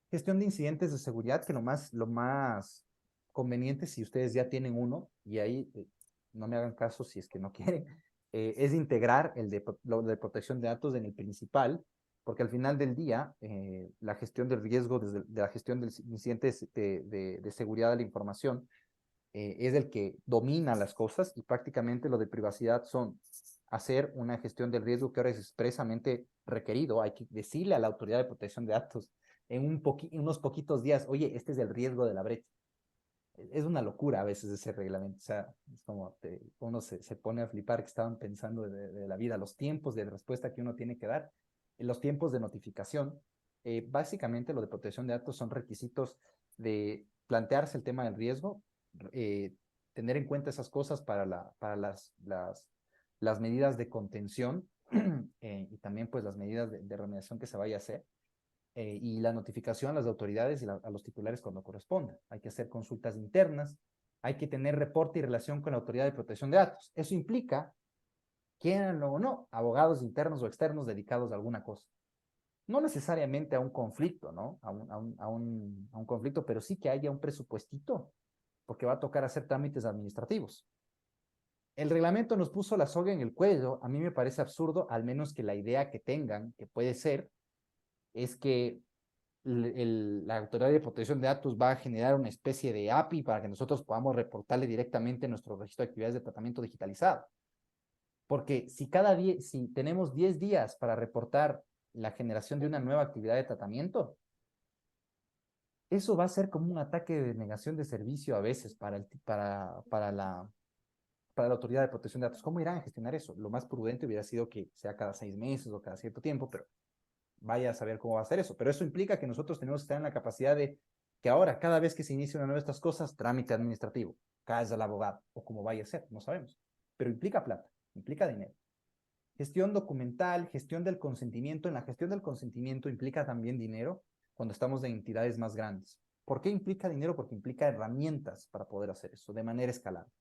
S1: Gestión de incidentes de seguridad, que lo más conveniente, si ustedes ya tienen uno, y ahí no me hagan caso si es que no quieren, es integrar lo de protección de datos en el principal, porque al final del día, la gestión del riesgo, de la gestión de incidentes de seguridad de la información, es el que domina las cosas y prácticamente lo de privacidad son hacer una gestión del riesgo que ahora es expresamente requerido. Hay que decirle a la autoridad de protección de datos en unos poquitos días, oye, este es el riesgo de la brecha. Es una locura a veces ese reglamento, o sea, es como uno se pone a flipar que estaban pensando de la vida, los tiempos de respuesta que uno tiene que dar, los tiempos de notificación. Básicamente lo de protección de datos son requisitos de plantearse el tema del riesgo, eh, tener en cuenta esas cosas para las medidas de contención y también pues las medidas de remediación que se vaya a hacer y la notificación a las autoridades y a los titulares cuando corresponda. Hay que hacer consultas internas, hay que tener reporte y relación con la autoridad de protección de datos. Eso implica, quieran o no, abogados internos o externos dedicados a alguna cosa. No necesariamente a un conflicto, ¿no? A un conflicto, pero sí que haya un presupuestito, porque va a tocar hacer trámites administrativos. El reglamento nos puso la soga en el cuello. A mí me parece absurdo, al menos que la idea que tengan, que puede ser, es que la Autoridad de Protección de Datos va a generar una especie de API para que nosotros podamos reportarle directamente nuestro registro de actividades de tratamiento digitalizado. Porque si tenemos 10 días para reportar la generación de una nueva actividad de tratamiento, eso va a ser como un ataque de negación de servicio a veces para la Autoridad de Protección de Datos. ¿Cómo irán a gestionar eso? Lo más prudente hubiera sido que sea cada 6 meses o cada cierto tiempo, pero vaya a saber cómo va a hacer eso. Pero eso implica que nosotros tenemos que estar en la capacidad de que ahora, cada vez que se inicia una nueva de estas cosas, trámite administrativo, caes al abogado, o como vaya a ser, no sabemos. Pero implica plata, implica dinero. Gestión documental, gestión del consentimiento. En la gestión del consentimiento implica también dinero cuando estamos en entidades más grandes. ¿Por qué implica dinero? Porque implica herramientas para poder hacer eso de manera escalable.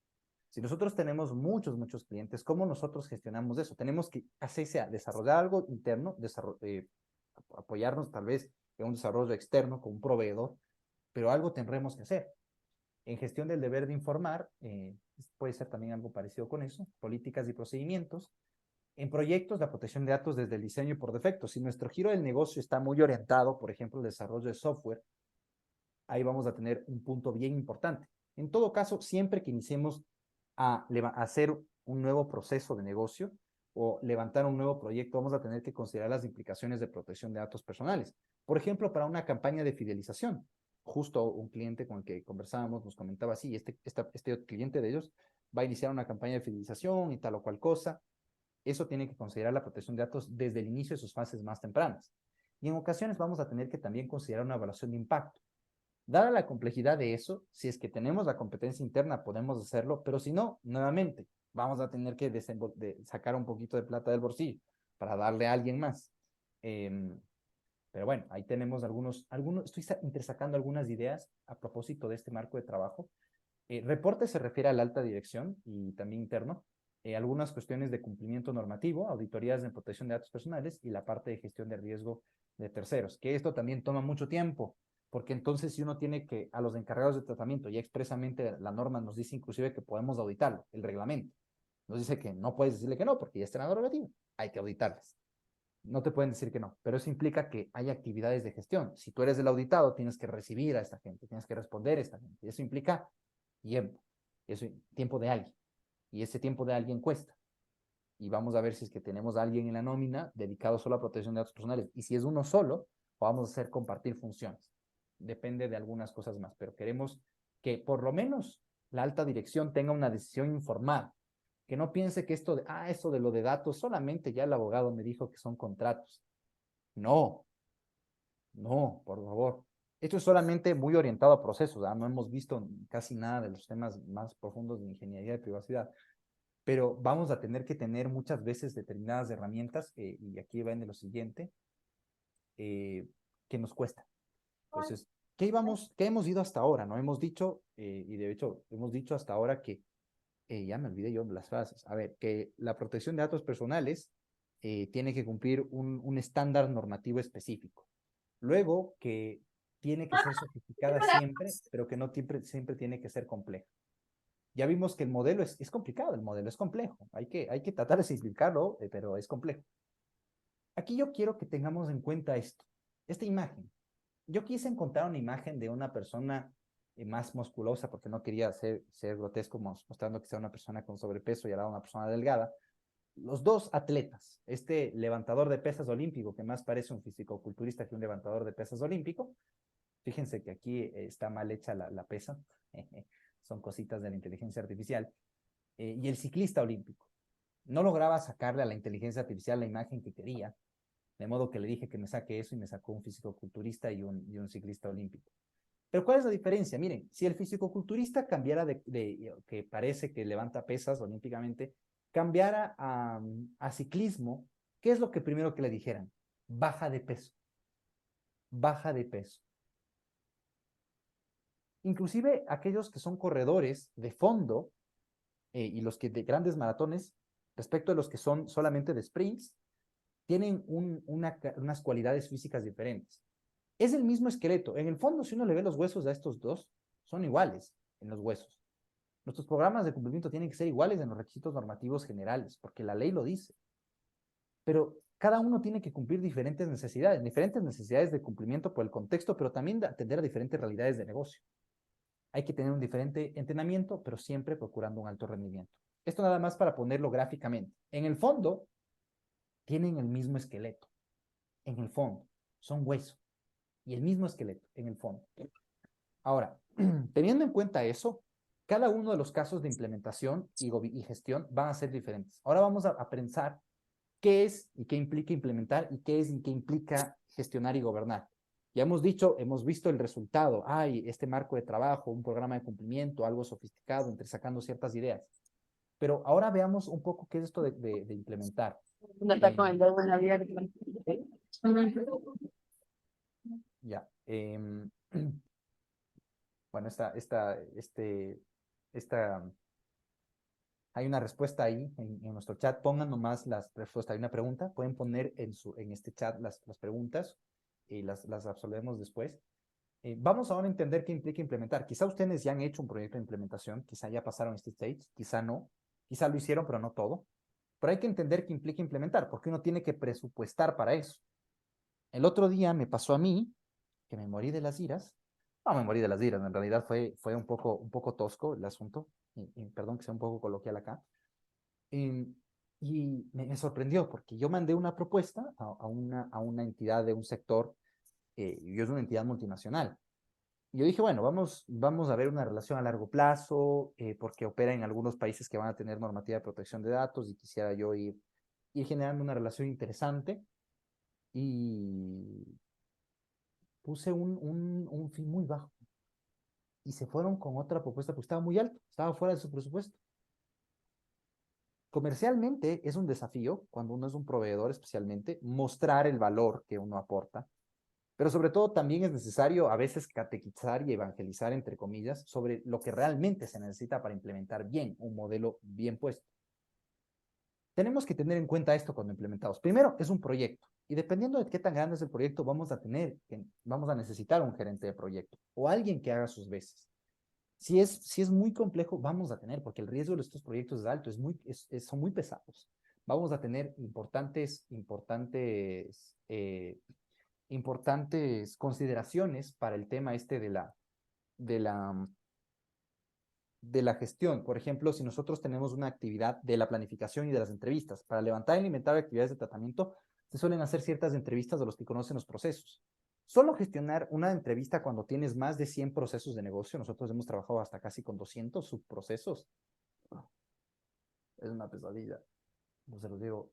S1: Si nosotros tenemos muchos clientes, ¿cómo nosotros gestionamos eso? Tenemos que hacer, desarrollar algo interno, apoyarnos tal vez en un desarrollo externo con un proveedor, pero algo tendremos que hacer. En gestión del deber de informar, puede ser también algo parecido con eso, políticas y procedimientos. En proyectos, la protección de datos desde el diseño por defecto. Si nuestro giro del negocio está muy orientado, por ejemplo, al desarrollo de software, ahí vamos a tener un punto bien importante. En todo caso, siempre que iniciemos a hacer un nuevo proceso de negocio o levantar un nuevo proyecto, vamos a tener que considerar las implicaciones de protección de datos personales. Por ejemplo, para una campaña de fidelización. Justo un cliente con el que conversábamos nos comentaba así, este cliente de ellos va a iniciar una campaña de fidelización y tal o cual cosa. Eso tiene que considerar la protección de datos desde el inicio de sus fases más tempranas. Y en ocasiones vamos a tener que también considerar una evaluación de impacto. Dada la complejidad de eso, si es que tenemos la competencia interna, podemos hacerlo, pero si no, nuevamente, vamos a tener que sacar un poquito de plata del bolsillo para darle a alguien más. Pero bueno, ahí tenemos estoy intersacando algunas ideas a propósito de este marco de trabajo. Reporte se refiere a la alta dirección y también interno. Algunas cuestiones de cumplimiento normativo, auditorías de protección de datos personales y la parte de gestión de riesgo de terceros, que esto también toma mucho tiempo, porque entonces si uno tiene que, a los encargados de tratamiento, ya expresamente la norma nos dice inclusive que podemos auditarlo, el reglamento. Nos dice que no puedes decirle que no, porque ya está en la normativa, hay que auditarlas. No te pueden decir que no, pero eso implica que hay actividades de gestión. Si tú eres el auditado, tienes que recibir a esta gente, tienes que responder a esta gente. Y eso implica tiempo, eso, tiempo de alguien. Y ese tiempo de alguien cuesta. Y vamos a ver si es que tenemos a alguien en la nómina dedicado solo a protección de datos personales. Y si es uno solo, vamos a hacer compartir funciones. Depende de algunas cosas más, pero queremos que por lo menos la alta dirección tenga una decisión informada. Que no piense que esto de lo de datos, solamente ya el abogado me dijo que son contratos. No, No, por favor. Esto es solamente muy orientado a procesos, ¿ah? No hemos visto casi nada de los temas más profundos de ingeniería de privacidad, pero vamos a tener que tener muchas veces determinadas herramientas, y aquí va en lo siguiente, eh, que nos cuesta. Entonces, ¿qué hemos ido hasta ahora? No hemos dicho, y de hecho hemos dicho hasta ahora que, ya me olvidé yo de las frases, a ver, que la protección de datos personales tiene que cumplir un estándar normativo específico. Luego, que tiene que ser sofisticada siempre, pero que no siempre tiene que ser compleja. Ya vimos que el modelo es complicado, el modelo es complejo. Hay que tratar de simplificarlo, pero es complejo. Aquí yo quiero que tengamos en cuenta esto, esta imagen. Yo quise encontrar una imagen de una persona más musculosa porque no quería ser grotesco mostrando que sea una persona con sobrepeso y al lado una persona delgada. Los dos atletas, este levantador de pesas olímpico, que más parece un fisicoculturista que un levantador de pesas olímpico. Fíjense que aquí está mal hecha la pesa, son cositas de la inteligencia artificial. Y el ciclista olímpico. No lograba sacarle a la inteligencia artificial la imagen que quería, de modo que le dije que me saque eso y me sacó un fisicoculturista y un ciclista olímpico. Pero ¿cuál es la diferencia? Miren, si el fisicoculturista cambiara que parece que levanta pesas olímpicamente, cambiara a ciclismo, ¿qué es lo que primero que le dijeran? Baja de peso. Baja de peso. Inclusive aquellos que son corredores de fondo, y los que de grandes maratones, respecto a los que son solamente de sprints, tienen unas cualidades físicas diferentes. Es el mismo esqueleto. En el fondo, si uno le ve los huesos a estos dos, son iguales en los huesos. Nuestros programas de cumplimiento tienen que ser iguales en los requisitos normativos generales, porque la ley lo dice. Pero cada uno tiene que cumplir diferentes necesidades de cumplimiento por el contexto, pero también de atender a diferentes realidades de negocio. Hay que tener un diferente entrenamiento, pero siempre procurando un alto rendimiento. Esto nada más para ponerlo gráficamente. En el fondo, tienen el mismo esqueleto. En el fondo, son hueso. Y el mismo esqueleto, en el fondo. Ahora, teniendo en cuenta eso, cada uno de los casos de implementación y gestión van a ser diferentes. Ahora vamos a pensar qué es y qué implica implementar y qué es y qué implica gestionar y gobernar. Ya hemos dicho, hemos visto el resultado. Hay este marco de trabajo, un programa de cumplimiento, algo sofisticado, entre sacando ciertas ideas. Pero ahora veamos un poco qué es esto de implementar.
S2: No está con el dedo en la abierto.
S1: Ya. Bueno, esta, hay una respuesta ahí en nuestro chat. Pongan nomás las respuestas. Hay una pregunta. Pueden poner en este chat las preguntas y las absolvemos después. Vamos ahora a entender qué implica implementar. Quizá ustedes ya han hecho un proyecto de implementación, quizá ya pasaron este stage, quizá no, quizá lo hicieron, pero no todo. Pero hay que entender qué implica implementar, porque uno tiene que presupuestar para eso. El otro día me pasó a mí que me morí de las iras. No me morí de las iras, en realidad fue un poco tosco el asunto, y perdón que sea un poco coloquial acá. Y, y me sorprendió porque yo mandé una propuesta a una entidad de un sector, y es una entidad multinacional. Yo dije, bueno, vamos a ver una relación a largo plazo, porque opera en algunos países que van a tener normativa de protección de datos y quisiera yo ir generando una relación interesante. Y puse un fin muy bajo y se fueron con otra propuesta porque estaba muy alto, estaba fuera de su presupuesto. Comercialmente es un desafío, cuando uno es un proveedor especialmente, mostrar el valor que uno aporta, pero sobre todo también es necesario a veces catequizar y evangelizar, entre comillas, sobre lo que realmente se necesita para implementar bien un modelo bien puesto. Tenemos que tener en cuenta esto cuando implementamos. Primero, es un proyecto y dependiendo de qué tan grande es el proyecto, vamos a necesitar un gerente de proyecto o alguien que haga sus veces. Si es muy complejo, vamos a tener, porque el riesgo de estos proyectos es alto, son muy pesados. Vamos a tener importantes consideraciones para el tema este de la, de la gestión. Por ejemplo, si nosotros tenemos una actividad de la planificación y de las entrevistas, para levantar y inventar actividades de tratamiento, se suelen hacer ciertas entrevistas de los que conocen los procesos. Solo gestionar una entrevista cuando tienes más de 100 procesos de negocio, nosotros hemos trabajado hasta casi con 200 subprocesos, es una pesadilla. Entonces, lo digo,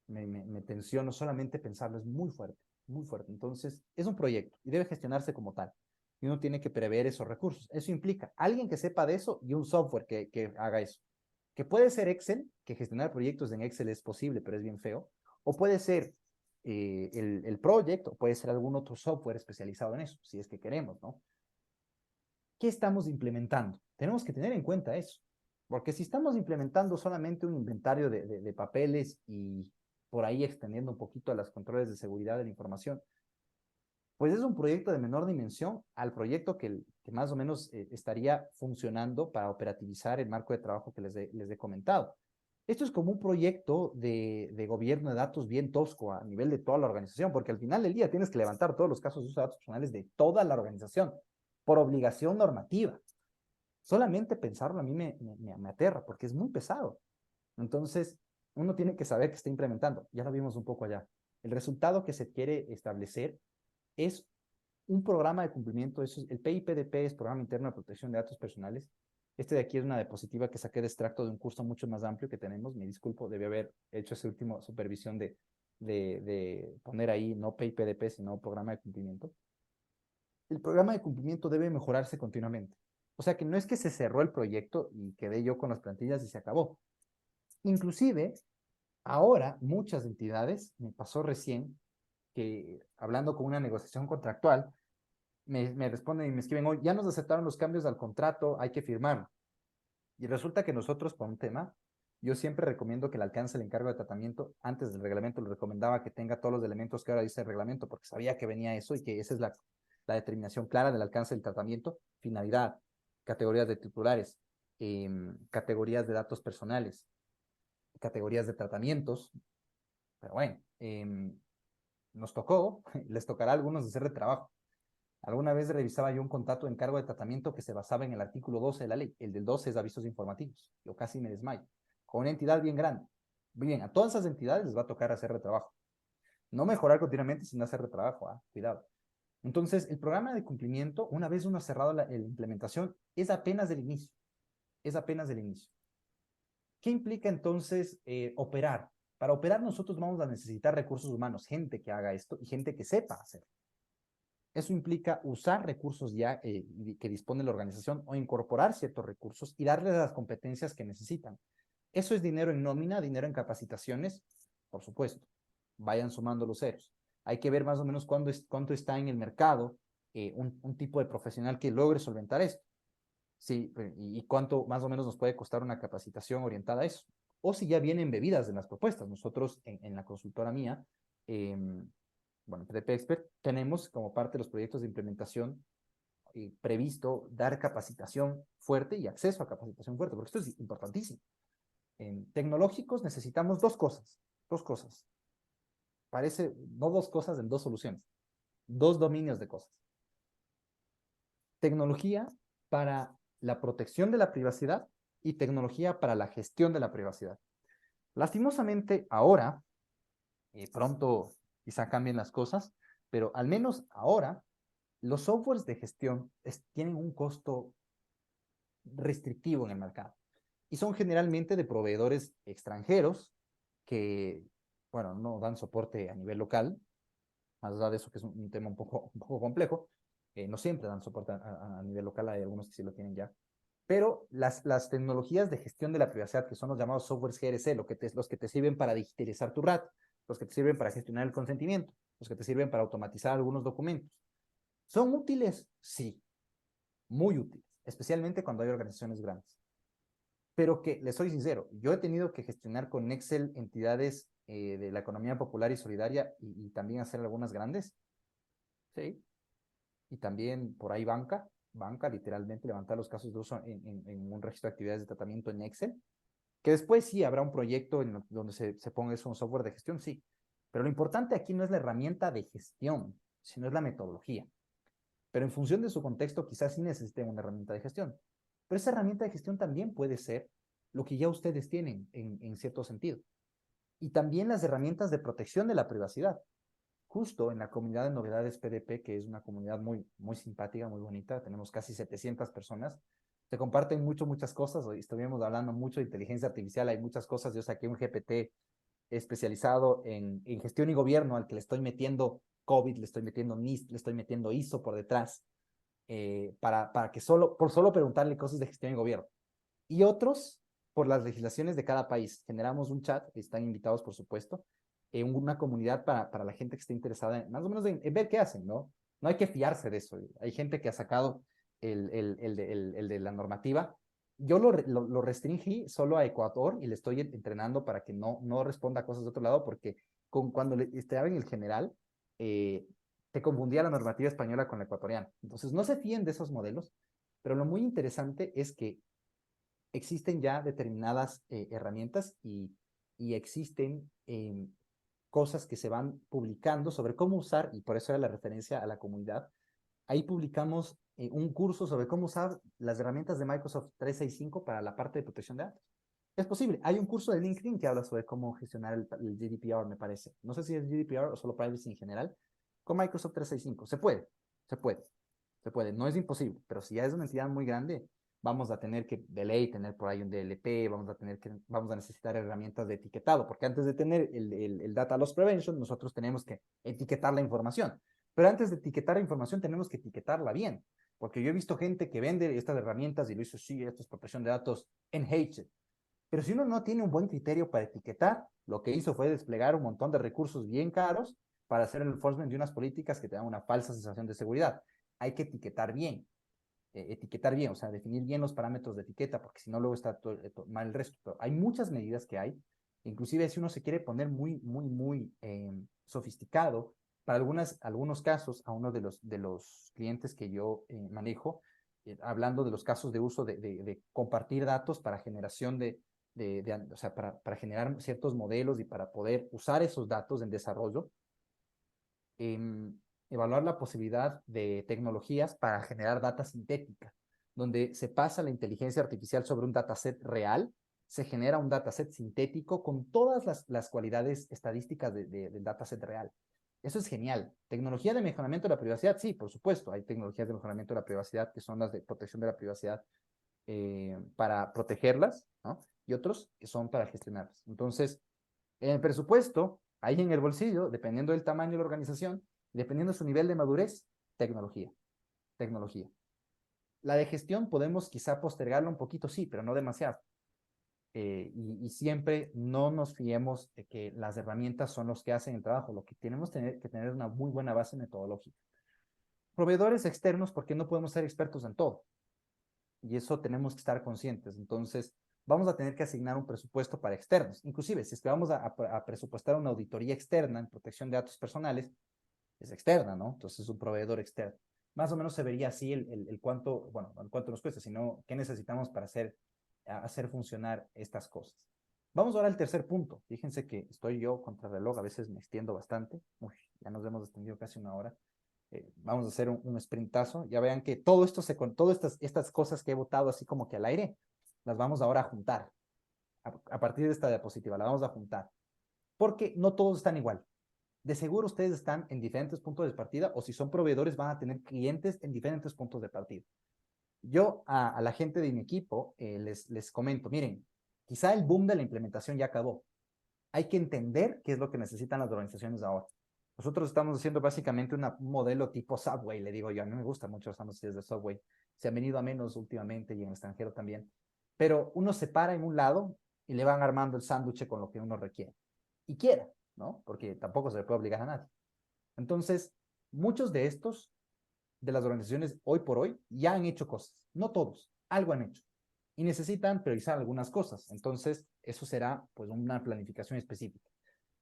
S1: me tensiono solamente pensarlo, es muy fuerte. muy fuerte. Entonces, es un proyecto y debe gestionarse como tal. Y uno tiene que prever esos recursos. Eso implica alguien que sepa de eso y un software que haga eso. Que puede ser Excel, que gestionar proyectos en Excel es posible, pero es bien feo. O puede ser el project, o puede ser algún otro software especializado en eso, si es que queremos, ¿no? ¿Qué estamos implementando? Tenemos que tener en cuenta eso. Porque si estamos implementando solamente un inventario de papeles y por ahí extendiendo un poquito a los controles de seguridad de la información, pues es un proyecto de menor dimensión al proyecto que más o menos estaría funcionando para operativizar el marco de trabajo que les he comentado. Esto es como un proyecto de gobierno de datos bien tosco a nivel de toda la organización, porque al final del día tienes que levantar todos los casos de uso de datos personales de toda la organización por obligación normativa. Solamente pensarlo a mí me aterra porque es muy pesado. Entonces, uno tiene que saber que está implementando. Ya lo vimos un poco allá. El resultado que se quiere establecer es un programa de cumplimiento. Eso es, el PIPDP es Programa Interno de Protección de Datos Personales. Este de aquí es una diapositiva que saqué de extracto de un curso mucho más amplio que tenemos. Me disculpo, debí haber hecho esa última supervisión de poner ahí no PIPDP, sino programa de cumplimiento. El programa de cumplimiento debe mejorarse continuamente. O sea que no es que se cerró el proyecto y quedé yo con las plantillas y se acabó. Inclusive, ahora muchas entidades, me pasó recién que hablando con una negociación contractual, me responden y me escriben, hoy ya nos aceptaron los cambios al contrato, hay que firmarlo. Y resulta que nosotros, por un tema, yo siempre recomiendo que le alcance el encargo de tratamiento. Antes del reglamento le recomendaba que tenga todos los elementos que ahora dice el reglamento, porque sabía que venía eso y que esa es la determinación clara del alcance del tratamiento, finalidad, categorías de titulares, categorías de datos personales, categorías de tratamientos. Pero bueno, nos tocó, les tocará a algunos hacer de trabajo. Alguna vez revisaba yo un contrato de encargo de tratamiento que se basaba en el artículo 12 de la ley. El del 12 es avisos informativos. Yo casi me desmayo. Con una entidad bien grande. Bien, a todas esas entidades les va a tocar hacer retrabajo. No mejorar continuamente, sino hacer retrabajo. Cuidado. Entonces, el programa de cumplimiento, una vez uno ha cerrado la implementación, es apenas el inicio. Es apenas el inicio. ¿Qué implica entonces operar? Para operar nosotros vamos a necesitar recursos humanos, gente que haga esto y gente que sepa hacerlo. Eso implica usar recursos ya que dispone la organización o incorporar ciertos recursos y darles las competencias que necesitan. Eso es dinero en nómina, dinero en capacitaciones, por supuesto. Vayan sumando los ceros. Hay que ver más o menos cuánto está en el mercado un tipo de profesional que logre solventar esto. Sí, y cuánto más o menos nos puede costar una capacitación orientada a eso. O si ya vienen bebidas en las propuestas. Nosotros en la consultora mía, bueno, PDP Expert, tenemos como parte de los proyectos de implementación previsto dar capacitación fuerte y acceso a capacitación fuerte, porque esto es importantísimo. En tecnológicos necesitamos dos cosas. Parece, no dos cosas en dos soluciones, dos dominios de cosas. Tecnología para la protección de la privacidad y tecnología para la gestión de la privacidad. Lastimosamente, ahora, pronto quizá cambien las cosas, pero al menos ahora, los softwares de gestión tienen un costo restrictivo en el mercado y son generalmente de proveedores extranjeros que, bueno, no dan soporte a nivel local, más allá de eso que es un tema un poco complejo, no siempre dan soporte a nivel local, hay algunos que sí lo tienen ya, pero las tecnologías de gestión de la privacidad, que son los llamados softwares GRC, los que te sirven para digitalizar tu RAT, los que te sirven para gestionar el consentimiento, los que te sirven para automatizar algunos documentos, ¿son útiles? Sí, muy útiles, especialmente cuando hay organizaciones grandes. Pero que, les soy sincero, yo he tenido que gestionar con Excel entidades de la economía popular y solidaria y también hacer algunas grandes, ¿sí? Y también por ahí banca literalmente levantar los casos de uso en un registro de actividades de tratamiento en Excel, que después sí habrá un proyecto donde se ponga eso, un software de gestión, sí. Pero lo importante aquí no es la herramienta de gestión, sino es la metodología. Pero en función de su contexto, quizás sí necesiten una herramienta de gestión. Pero esa herramienta de gestión también puede ser lo que ya ustedes tienen en cierto sentido. Y también las herramientas de protección de la privacidad. Justo en la comunidad de novedades PDP, que es una comunidad muy simpática, muy bonita, tenemos casi 700 personas, se comparten muchas cosas, hoy estuvimos hablando mucho de inteligencia artificial, hay muchas cosas, yo saqué un GPT especializado en gestión y gobierno, al que le estoy metiendo COVID, le estoy metiendo NIST, le estoy metiendo ISO por detrás, para que por solo preguntarle cosas de gestión y gobierno. Y otros, por las legislaciones de cada país. Generamos un chat, están invitados, por supuesto, una comunidad para la gente que esté interesada más o menos en ver qué hacen, ¿no? No hay que fiarse de eso. Hay gente que ha sacado el de la normativa. Yo lo restringí solo a Ecuador y le estoy entrenando para que no responda a cosas de otro lado, porque cuando estaba en el general, te confundía la normativa española con la ecuatoriana. Entonces, no se fíen de esos modelos, pero lo muy interesante es que existen ya determinadas herramientas y existen cosas que se van publicando sobre cómo usar, y por eso era la referencia a la comunidad. Ahí publicamos un curso sobre cómo usar las herramientas de Microsoft 365 para la parte de protección de datos. Es posible. Hay un curso de LinkedIn que habla sobre cómo gestionar el GDPR, me parece. No sé si es GDPR o solo privacy en general, con Microsoft 365. Se puede, se puede, se puede. No es imposible, pero si ya es una entidad muy grande, vamos a tener que de ley tener por ahí un DLP, vamos a necesitar herramientas de etiquetado, porque antes de tener el Data Loss Prevention, nosotros tenemos que etiquetar la información. Pero antes de etiquetar la información, tenemos que etiquetarla bien, porque yo he visto gente que vende estas herramientas y lo hizo, sí, esto es protección de datos en H. Pero si uno no tiene un buen criterio para etiquetar, lo que hizo fue desplegar un montón de recursos bien caros para hacer el enforcement de unas políticas que te dan una falsa sensación de seguridad. Hay que etiquetar bien, o sea, definir bien los parámetros de etiqueta, porque si no luego está mal el resto. Pero hay muchas medidas que hay, inclusive si uno se quiere poner muy sofisticado, para algunos casos, a uno de los clientes que yo manejo, hablando de los casos de uso de compartir datos para generación o sea, para generar ciertos modelos y para poder usar esos datos en desarrollo, evaluar la posibilidad de tecnologías para generar data sintética, donde se pasa la inteligencia artificial sobre un dataset real, se genera un dataset sintético con todas las cualidades estadísticas del dataset real. Eso es genial. Tecnología de mejoramiento de la privacidad, sí, por supuesto. Hay tecnologías de mejoramiento de la privacidad que son las de protección de la privacidad para protegerlas, ¿no? Y otros que son para gestionarlas. Entonces, en el presupuesto, ahí en el bolsillo, dependiendo del tamaño de la organización, dependiendo de su nivel de madurez, tecnología, tecnología. La de gestión podemos quizá postergarla un poquito, sí, pero no demasiado. Y siempre no nos fiemos de que las herramientas son los que hacen el trabajo. Lo que tenemos que tener una muy buena base metodológica. Proveedores externos, porque no podemos ser expertos en todo. Y eso tenemos que estar conscientes. Entonces, vamos a tener que asignar un presupuesto para externos. Inclusive, si es que vamos a presupuestar una auditoría externa en protección de datos personales, es externa, ¿no? Entonces es un proveedor externo. Más o menos se vería así el cuánto, bueno, el cuánto nos cuesta, sino qué necesitamos para hacer funcionar estas cosas. Vamos ahora al tercer punto. Fíjense que estoy yo contra reloj, a veces me extiendo bastante. Uy, ya nos hemos extendido casi una hora. Vamos a hacer un sprintazo. Ya vean que todo esto todas estas cosas que he votado así como que al aire, las vamos ahora a juntar. A partir de esta diapositiva, la vamos a juntar. Porque no todos están igual. De seguro ustedes están en diferentes puntos de partida, o si son proveedores van a tener clientes en diferentes puntos de partida. Yo a la gente de mi equipo les comento, miren, quizá el boom de la implementación ya acabó. Hay que entender qué es lo que necesitan las organizaciones ahora. Nosotros estamos haciendo básicamente un modelo tipo Subway, le digo yo. A mí me gustan mucho los sándwiches de Subway. Se han venido a menos últimamente y en el extranjero también. Pero uno se para en un lado y le van armando el sándwich con lo que uno requiere. Y quiera, ¿no? Porque tampoco se le puede obligar a nadie. Entonces, muchos de las organizaciones hoy por hoy, ya han hecho cosas. No todos, algo han hecho. Y necesitan priorizar algunas cosas. Entonces, eso será pues una planificación específica.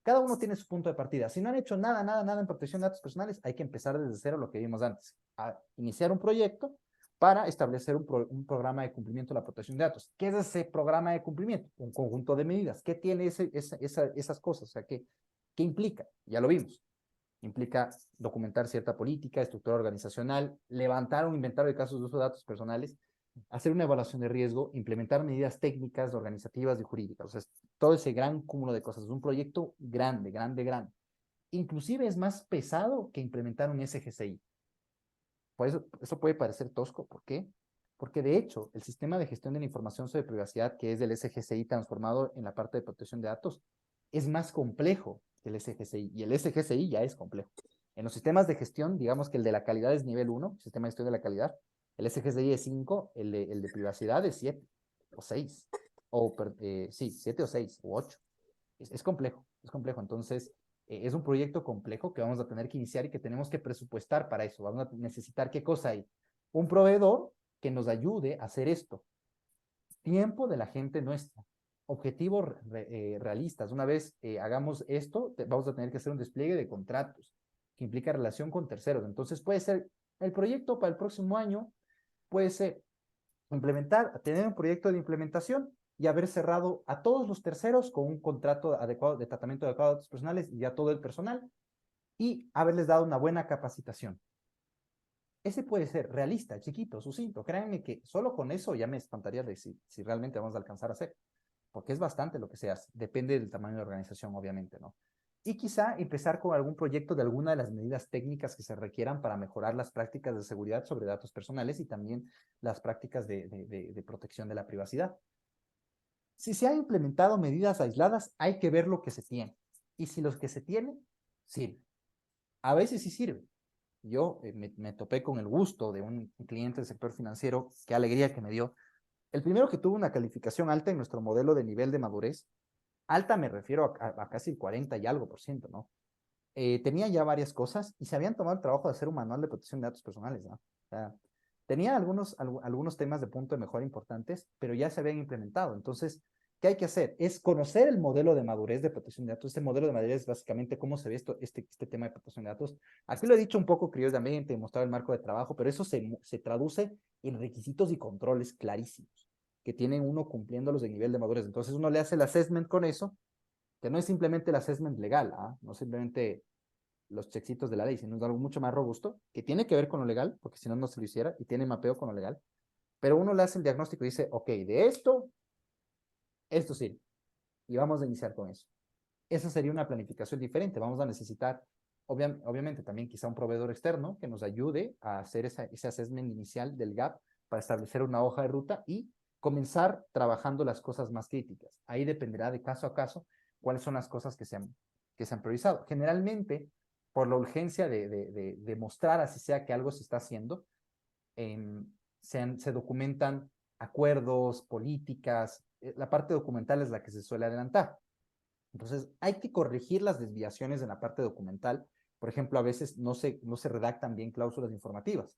S1: Cada uno tiene su punto de partida. Si no han hecho nada en protección de datos personales, hay que empezar desde cero lo que vimos antes. A iniciar un proyecto para establecer un programa de cumplimiento de la protección de datos. ¿Qué es ese programa de cumplimiento? Un conjunto de medidas. ¿Qué tiene esas cosas? O sea, ¿qué implica? Ya lo vimos. Implica documentar cierta política, estructura organizacional, levantar un inventario de casos de uso de datos personales, hacer una evaluación de riesgo, implementar medidas técnicas, organizativas y jurídicas. O sea, todo ese gran cúmulo de cosas. Es un proyecto grande. Inclusive es más pesado que implementar un SGCI. Por eso puede parecer tosco. ¿Por qué? Porque de hecho, el sistema de gestión de la información sobre privacidad, que es del SGCI transformado en la parte de protección de datos, es más complejo que el SGCI, y el SGCI ya es complejo. En los sistemas de gestión, digamos que el de la calidad es nivel 1, sistema de gestión de la calidad, el SGCI es 5, el de privacidad es 7 o 6, sí, 7 o 6 o 8. Es complejo, es complejo. Entonces, es un proyecto complejo que vamos a tener que iniciar y que tenemos que presupuestar para eso. Vamos a necesitar, ¿qué cosa hay? Un proveedor que nos ayude a hacer esto. Tiempo de la gente nuestra. Objetivos realistas. Una vez hagamos esto, vamos a tener que hacer un despliegue de contratos que implica relación con terceros. Entonces, puede ser el proyecto para el próximo año, puede ser tener un proyecto de implementación y haber cerrado a todos los terceros con un contrato adecuado de tratamiento adecuado de datos personales y a todo el personal y haberles dado una buena capacitación. Ese puede ser realista, chiquito, sucinto. Créanme que solo con eso ya me espantaría de si realmente vamos a alcanzar a hacer, porque es bastante lo que se hace. Depende del tamaño de la organización, obviamente, ¿no? Y quizá empezar con algún proyecto de alguna de las medidas técnicas que se requieran para mejorar las prácticas de seguridad sobre datos personales y también las prácticas de protección de la privacidad. Si se han implementado medidas aisladas, hay que ver lo que se tiene. Y si los que se tienen, sirve. A veces sí sirve. Yo me topé con el gusto de un cliente del sector financiero, qué alegría que me dio. El primero que tuvo una calificación alta en nuestro modelo de nivel de madurez, alta me refiero a casi el 40 y algo por ciento, ¿no? Tenía ya varias cosas y se habían tomado el trabajo de hacer un manual de protección de datos personales, ¿no? O sea, tenía algunos temas de punto de mejora importantes, pero ya se habían implementado. Entonces, ¿qué hay que hacer? Es conocer el modelo de madurez de protección de datos. Este modelo de madurez es básicamente cómo se ve este tema de protección de datos. Aquí lo he dicho un poco criollamente, he mostrado el marco de trabajo, pero eso se traduce en requisitos y controles clarísimos que tienen uno cumpliéndolos de nivel de madurez. Entonces, uno le hace el assessment con eso, que no es simplemente el assessment legal, ¿ah? No simplemente los chexitos de la ley, sino es algo mucho más robusto, que tiene que ver con lo legal, porque si no, no se lo hiciera, y tiene mapeo con lo legal, pero uno le hace el diagnóstico y dice, ok, de esto sí, y vamos a iniciar con eso. Esa sería una planificación diferente, vamos a necesitar, obviamente, también quizá un proveedor externo que nos ayude a hacer ese assessment inicial del gap para establecer una hoja de ruta y comenzar trabajando las cosas más críticas. Ahí dependerá de caso a caso cuáles son las cosas que se han priorizado. Generalmente, por la urgencia de mostrar así sea que algo se está haciendo, se documentan acuerdos, políticas, la parte documental es la que se suele adelantar. Entonces, hay que corregir las desviaciones en la parte documental. Por ejemplo, a veces no se redactan bien cláusulas informativas.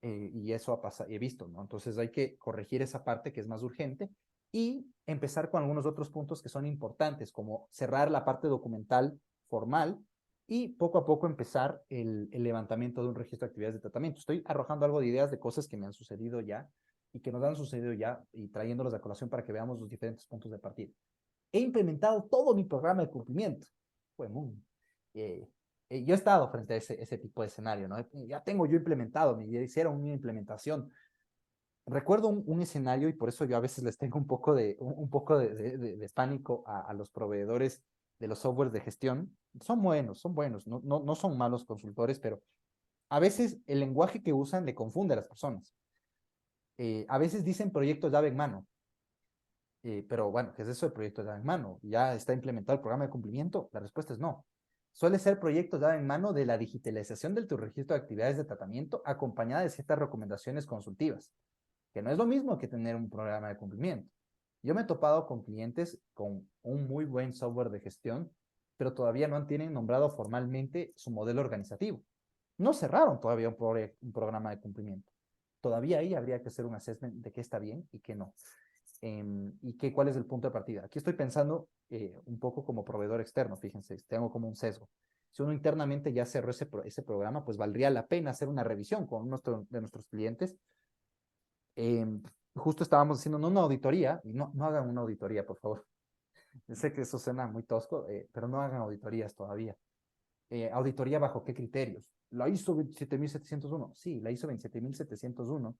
S1: Y eso he visto, ¿no? Entonces hay que corregir esa parte que es más urgente y empezar con algunos otros puntos que son importantes, como cerrar la parte documental formal y poco a poco empezar el levantamiento de un registro de actividades de tratamiento. Estoy arrojando algo de ideas de cosas que me han sucedido ya y que nos han sucedido ya y trayéndolos a colación para que veamos los diferentes puntos de partida. He implementado todo mi programa de cumplimiento. Fue muy, yo he estado frente a ese tipo de escenario, ¿no? Ya tengo yo implementado, me hicieron una implementación. Recuerdo un escenario y por eso yo a veces les tengo un poco de pánico a los proveedores de los softwares de gestión. Son buenos, no son malos consultores, pero a veces el lenguaje que usan le confunde a las personas. A veces dicen proyecto llave en mano, pero bueno, ¿qué es eso de proyecto llave en mano? ¿Ya está implementado el programa de cumplimiento? La respuesta es no. Suele ser proyectos llave en mano de la digitalización de tu registro de actividades de tratamiento acompañada de ciertas recomendaciones consultivas, que no es lo mismo que tener un programa de cumplimiento. Yo me he topado con clientes con un muy buen software de gestión, pero todavía no tienen nombrado formalmente su modelo organizativo. No cerraron todavía un programa de cumplimiento. Todavía ahí habría que hacer un assessment de qué está bien y qué no. Y cuál es el punto de partida. Aquí estoy pensando un poco como proveedor externo, fíjense, tengo como un sesgo. Si uno internamente ya cerró ese programa, pues valdría la pena hacer una revisión con uno de nuestros clientes. Justo estábamos haciendo una auditoría, y no hagan una auditoría, por favor. Sé que eso suena muy tosco, pero no hagan auditorías todavía. ¿Auditoría bajo qué criterios? ¿La ISO 27701? Sí, la ISO 27701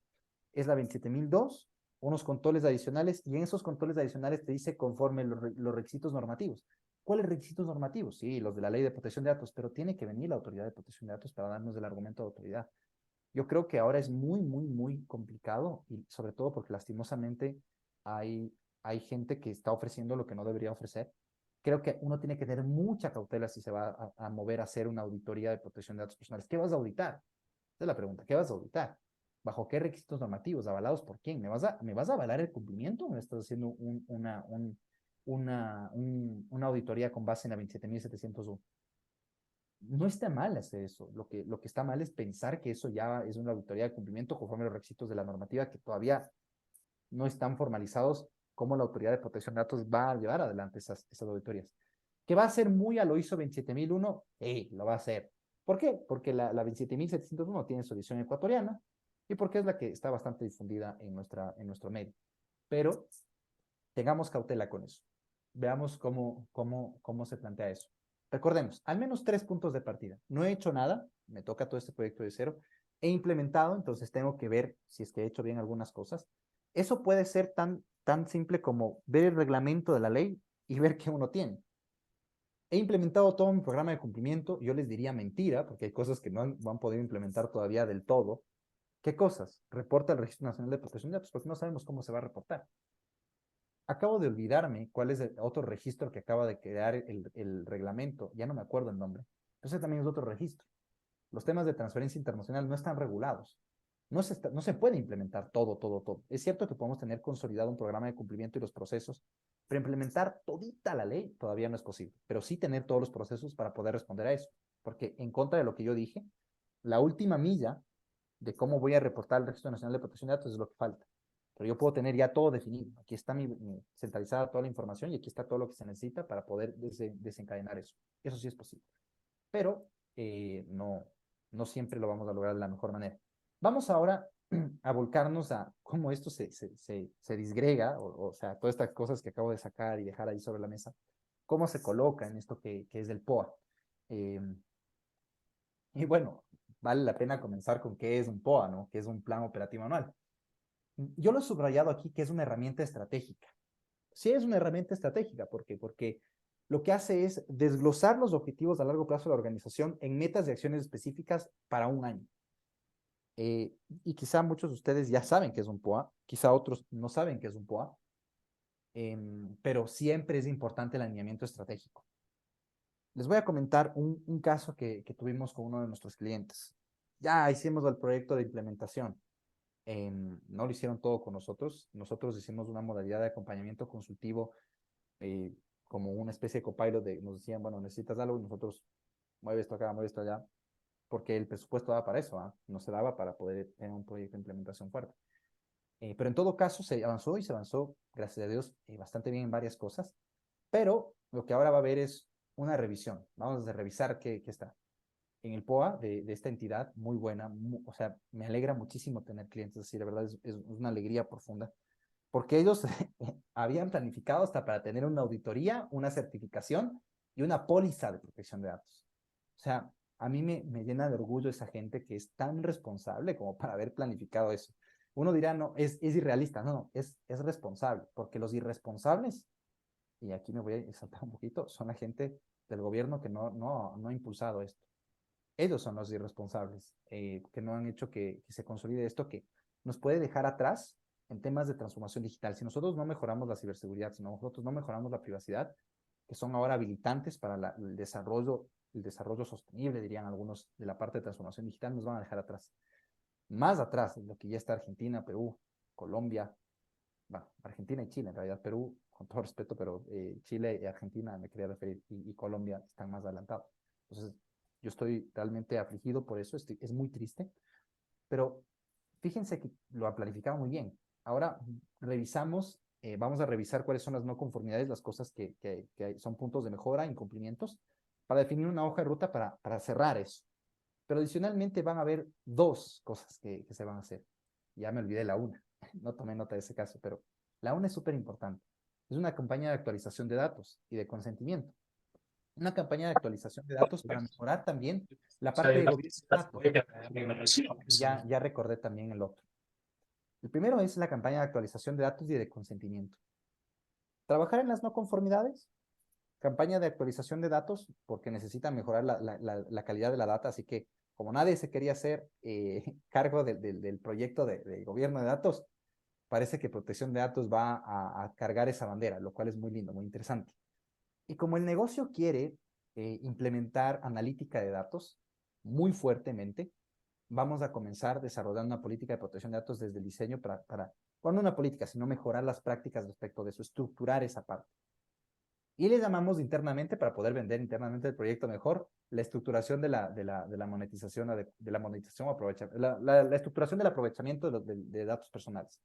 S1: es la 27002, unos controles adicionales, y en esos controles adicionales te dice conforme los requisitos normativos. ¿Cuáles requisitos normativos? Sí, los de la Ley de Protección de Datos, pero tiene que venir la Autoridad de Protección de Datos para darnos el argumento de autoridad. Yo creo que ahora es muy, muy, muy complicado, y sobre todo porque lastimosamente hay gente que está ofreciendo lo que no debería ofrecer, creo que uno tiene que tener mucha cautela si se va a mover a hacer una auditoría de protección de datos personales. ¿Qué vas a auditar? Esa es la pregunta. ¿Qué vas a auditar? ¿Bajo qué requisitos normativos? ¿Avalados por quién? ¿Me vas a avalar el cumplimiento? ¿Me estás haciendo una auditoría con base en la 27.701? No está mal hacer eso. Lo que está mal es pensar que eso ya es una auditoría de cumplimiento conforme a los requisitos de la normativa que todavía no están formalizados, cómo la Autoridad de Protección de Datos va a llevar adelante esas auditorías. ¿Que va a ser muy a lo ISO 27001? Lo va a hacer. ¿Por qué? Porque la 27701 tiene su edición ecuatoriana y porque es la que está bastante difundida en nuestro medio. Pero tengamos cautela con eso. Veamos cómo se plantea eso. Recordemos, al menos 3 puntos de partida. No he hecho nada, me toca todo este proyecto de cero. He implementado, entonces tengo que ver si es que he hecho bien algunas cosas. Eso puede ser tan simple como ver el reglamento de la ley y ver qué uno tiene. He implementado todo mi programa de cumplimiento, yo les diría mentira, porque hay cosas que no han podido implementar todavía del todo. ¿Qué cosas? Reporta al Registro Nacional de Protección de Datos, porque no sabemos cómo se va a reportar. Acabo de olvidarme cuál es el otro registro que acaba de crear el reglamento, ya no me acuerdo el nombre. Entonces también es otro registro. Los temas de transferencia internacional no están regulados. No se puede implementar todo. Es cierto que podemos tener consolidado un programa de cumplimiento y los procesos, pero implementar todita la ley todavía no es posible. Pero sí tener todos los procesos para poder responder a eso. Porque en contra de lo que yo dije, la última milla de cómo voy a reportar al Registro Nacional de Protección de Datos es lo que falta. Pero yo puedo tener ya todo definido. Aquí está centralizada toda la información y aquí está todo lo que se necesita para poder desencadenar eso. Eso sí es posible. Pero no siempre lo vamos a lograr de la mejor manera. Vamos ahora a volcarnos a cómo esto se disgrega, o sea, todas estas cosas que acabo de sacar y dejar ahí sobre la mesa, cómo se coloca en esto que es el POA. Eh, y bueno, vale la pena comenzar con qué es un POA, ¿no? ¿Qué es un plan operativo anual? Yo lo he subrayado aquí que es una herramienta estratégica. Sí es una herramienta estratégica, ¿por qué? Porque lo que hace es desglosar los objetivos a largo plazo de la organización en metas y acciones específicas para un año. Y quizá muchos de ustedes ya saben que es un POA, quizá otros no saben que es un POA, pero siempre es importante el alineamiento estratégico. Les voy a comentar un caso que tuvimos con uno de nuestros clientes. Ya hicimos el proyecto de implementación. No lo hicieron todo con nosotros. Nosotros hicimos una modalidad de acompañamiento consultivo eh, como una especie de copilot nos decían, bueno, necesitas algo y nosotros mueve esto acá, mueve esto allá, porque el presupuesto daba para eso, no se daba para poder tener un proyecto de implementación fuerte. Pero en todo caso se avanzó y se avanzó, gracias a Dios, bastante bien en varias cosas, pero lo que ahora va a haber es una revisión. Vamos a revisar qué está. En el POA de esta entidad, muy buena, o sea, me alegra muchísimo tener clientes así, de verdad es una alegría profunda, porque ellos habían planificado hasta para tener una auditoría, una certificación y una póliza de protección de datos. O sea, a mí me llena de orgullo esa gente que es tan responsable como para haber planificado eso. Uno dirá, no, es irrealista, no, es responsable, porque los irresponsables, y aquí me voy a exaltar un poquito, son la gente del gobierno que no ha impulsado esto. Ellos son los irresponsables, que no han hecho que se consolide esto, que nos puede dejar atrás en temas de transformación digital. Si nosotros no mejoramos la ciberseguridad, si nosotros no mejoramos la privacidad, que son ahora habilitantes para el desarrollo sostenible, dirían algunos, de la parte de transformación digital, nos van a dejar atrás. Más atrás de lo que ya está Argentina, Perú, Colombia, bueno, Argentina y Chile, en realidad Perú, con todo respeto, pero Chile y Argentina me quería referir, y Colombia están más adelantados. Entonces, yo estoy realmente afligido por eso, es muy triste, pero fíjense que lo ha planificado muy bien. Ahora revisamos, vamos a revisar cuáles son las no conformidades, las cosas que son puntos de mejora, incumplimientos, para definir una hoja de ruta para cerrar eso. Pero adicionalmente van a haber dos cosas que se van a hacer. Ya me olvidé la una, no tomé nota de ese caso, pero la una es súper importante. Es una campaña de actualización de datos y de consentimiento. Una campaña de actualización de datos para mejorar también la parte de gobierno de datos. Ya recordé también el otro. El primero es la campaña de actualización de datos y de consentimiento. Trabajar en las no conformidades, campaña de actualización de datos, porque necesitan mejorar la calidad de la data, así que como nadie se quería hacer cargo del proyecto de gobierno de datos, parece que protección de datos va a cargar esa bandera, lo cual es muy lindo, muy interesante. Y como el negocio quiere implementar analítica de datos muy fuertemente, vamos a comenzar desarrollando una política de protección de datos desde el diseño bueno, no una política, sino mejorar las prácticas respecto de eso, estructurar esa parte. Y le llamamos internamente, para poder vender internamente el proyecto mejor, la estructuración de la monetización, de la monetización o aprovechamiento, la estructuración del aprovechamiento de datos personales.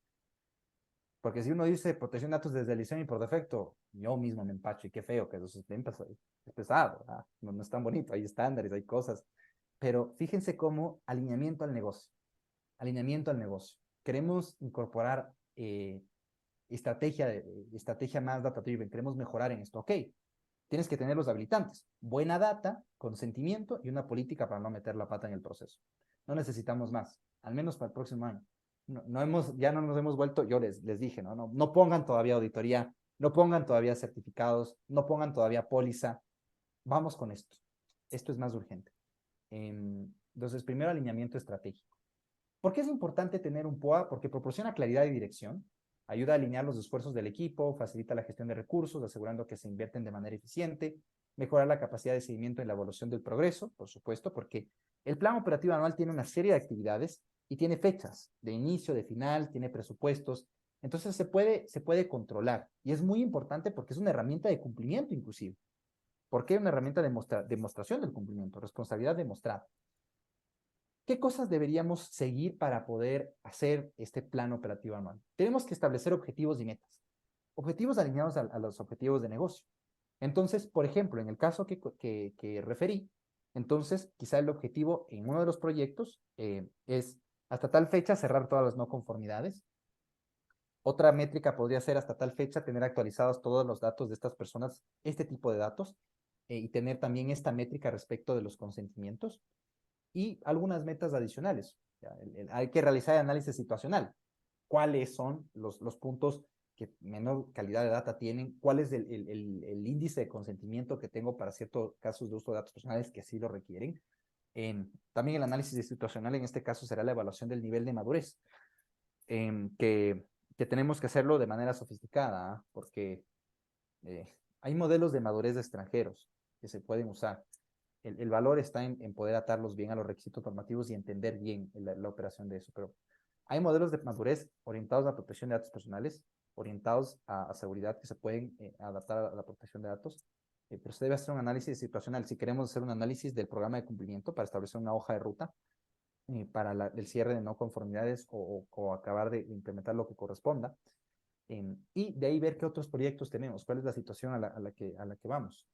S1: Porque si uno dice protección de datos desde el diseño y por defecto, yo mismo me empacho y qué feo, que eso es pesado, no, no es tan bonito, hay estándares, hay cosas. Pero fíjense cómo alineamiento al negocio, alineamiento al negocio. Queremos incorporar estrategia más data-driven, queremos mejorar en esto. Ok, tienes que tener los habilitantes, buena data, consentimiento y una política para no meter la pata en el proceso. No necesitamos más, al menos para el próximo año. Ya no nos hemos vuelto, yo les dije, no pongan todavía auditoría, no pongan todavía certificados, no pongan todavía póliza. Vamos con esto. Esto es más urgente. Entonces, primero, alineamiento estratégico. ¿Por qué es importante tener un POA? Porque proporciona claridad y dirección, ayuda a alinear los esfuerzos del equipo, facilita la gestión de recursos, asegurando que se invierten de manera eficiente, mejorar la capacidad de seguimiento en la evaluación del progreso, por supuesto, porque el plan operativo anual tiene una serie de actividades y tiene fechas de inicio, de final, tiene presupuestos, entonces se puede controlar y es muy importante porque es una herramienta de cumplimiento inclusive. ¿Por qué una herramienta de demostración del cumplimiento? Responsabilidad demostrada. ¿Qué cosas deberíamos seguir para poder hacer este plan operativo anual? Tenemos que establecer objetivos y metas. Objetivos alineados a los objetivos de negocio. Entonces, por ejemplo, en el caso que referí, entonces quizá el objetivo en uno de los proyectos es hasta tal fecha cerrar todas las no conformidades. Otra métrica podría ser hasta tal fecha tener actualizados todos los datos de estas personas, este tipo de datos, y tener también esta métrica respecto de los consentimientos y algunas metas adicionales. Hay que realizar el análisis situacional. ¿Cuáles son los puntos que menor calidad de data tienen? ¿Cuál es el índice de consentimiento que tengo para ciertos casos de uso de datos personales que así lo requieren? También el análisis situacional en este caso será la evaluación del nivel de madurez, que, que tenemos que hacerlo de manera sofisticada, porque hay modelos de madurez de extranjeros que se pueden usar. El valor está en poder atarlos bien a los requisitos normativos y entender bien la operación de eso. Pero hay modelos de madurez orientados a protección de datos personales, orientados a seguridad que se pueden adaptar a la protección de datos. Pero se debe hacer un análisis situacional. Si queremos hacer un análisis del programa de cumplimiento para establecer una hoja de ruta para el cierre de no conformidades o acabar de implementar lo que corresponda. Y de ahí ver qué otros proyectos tenemos, cuál es la situación a la que vamos.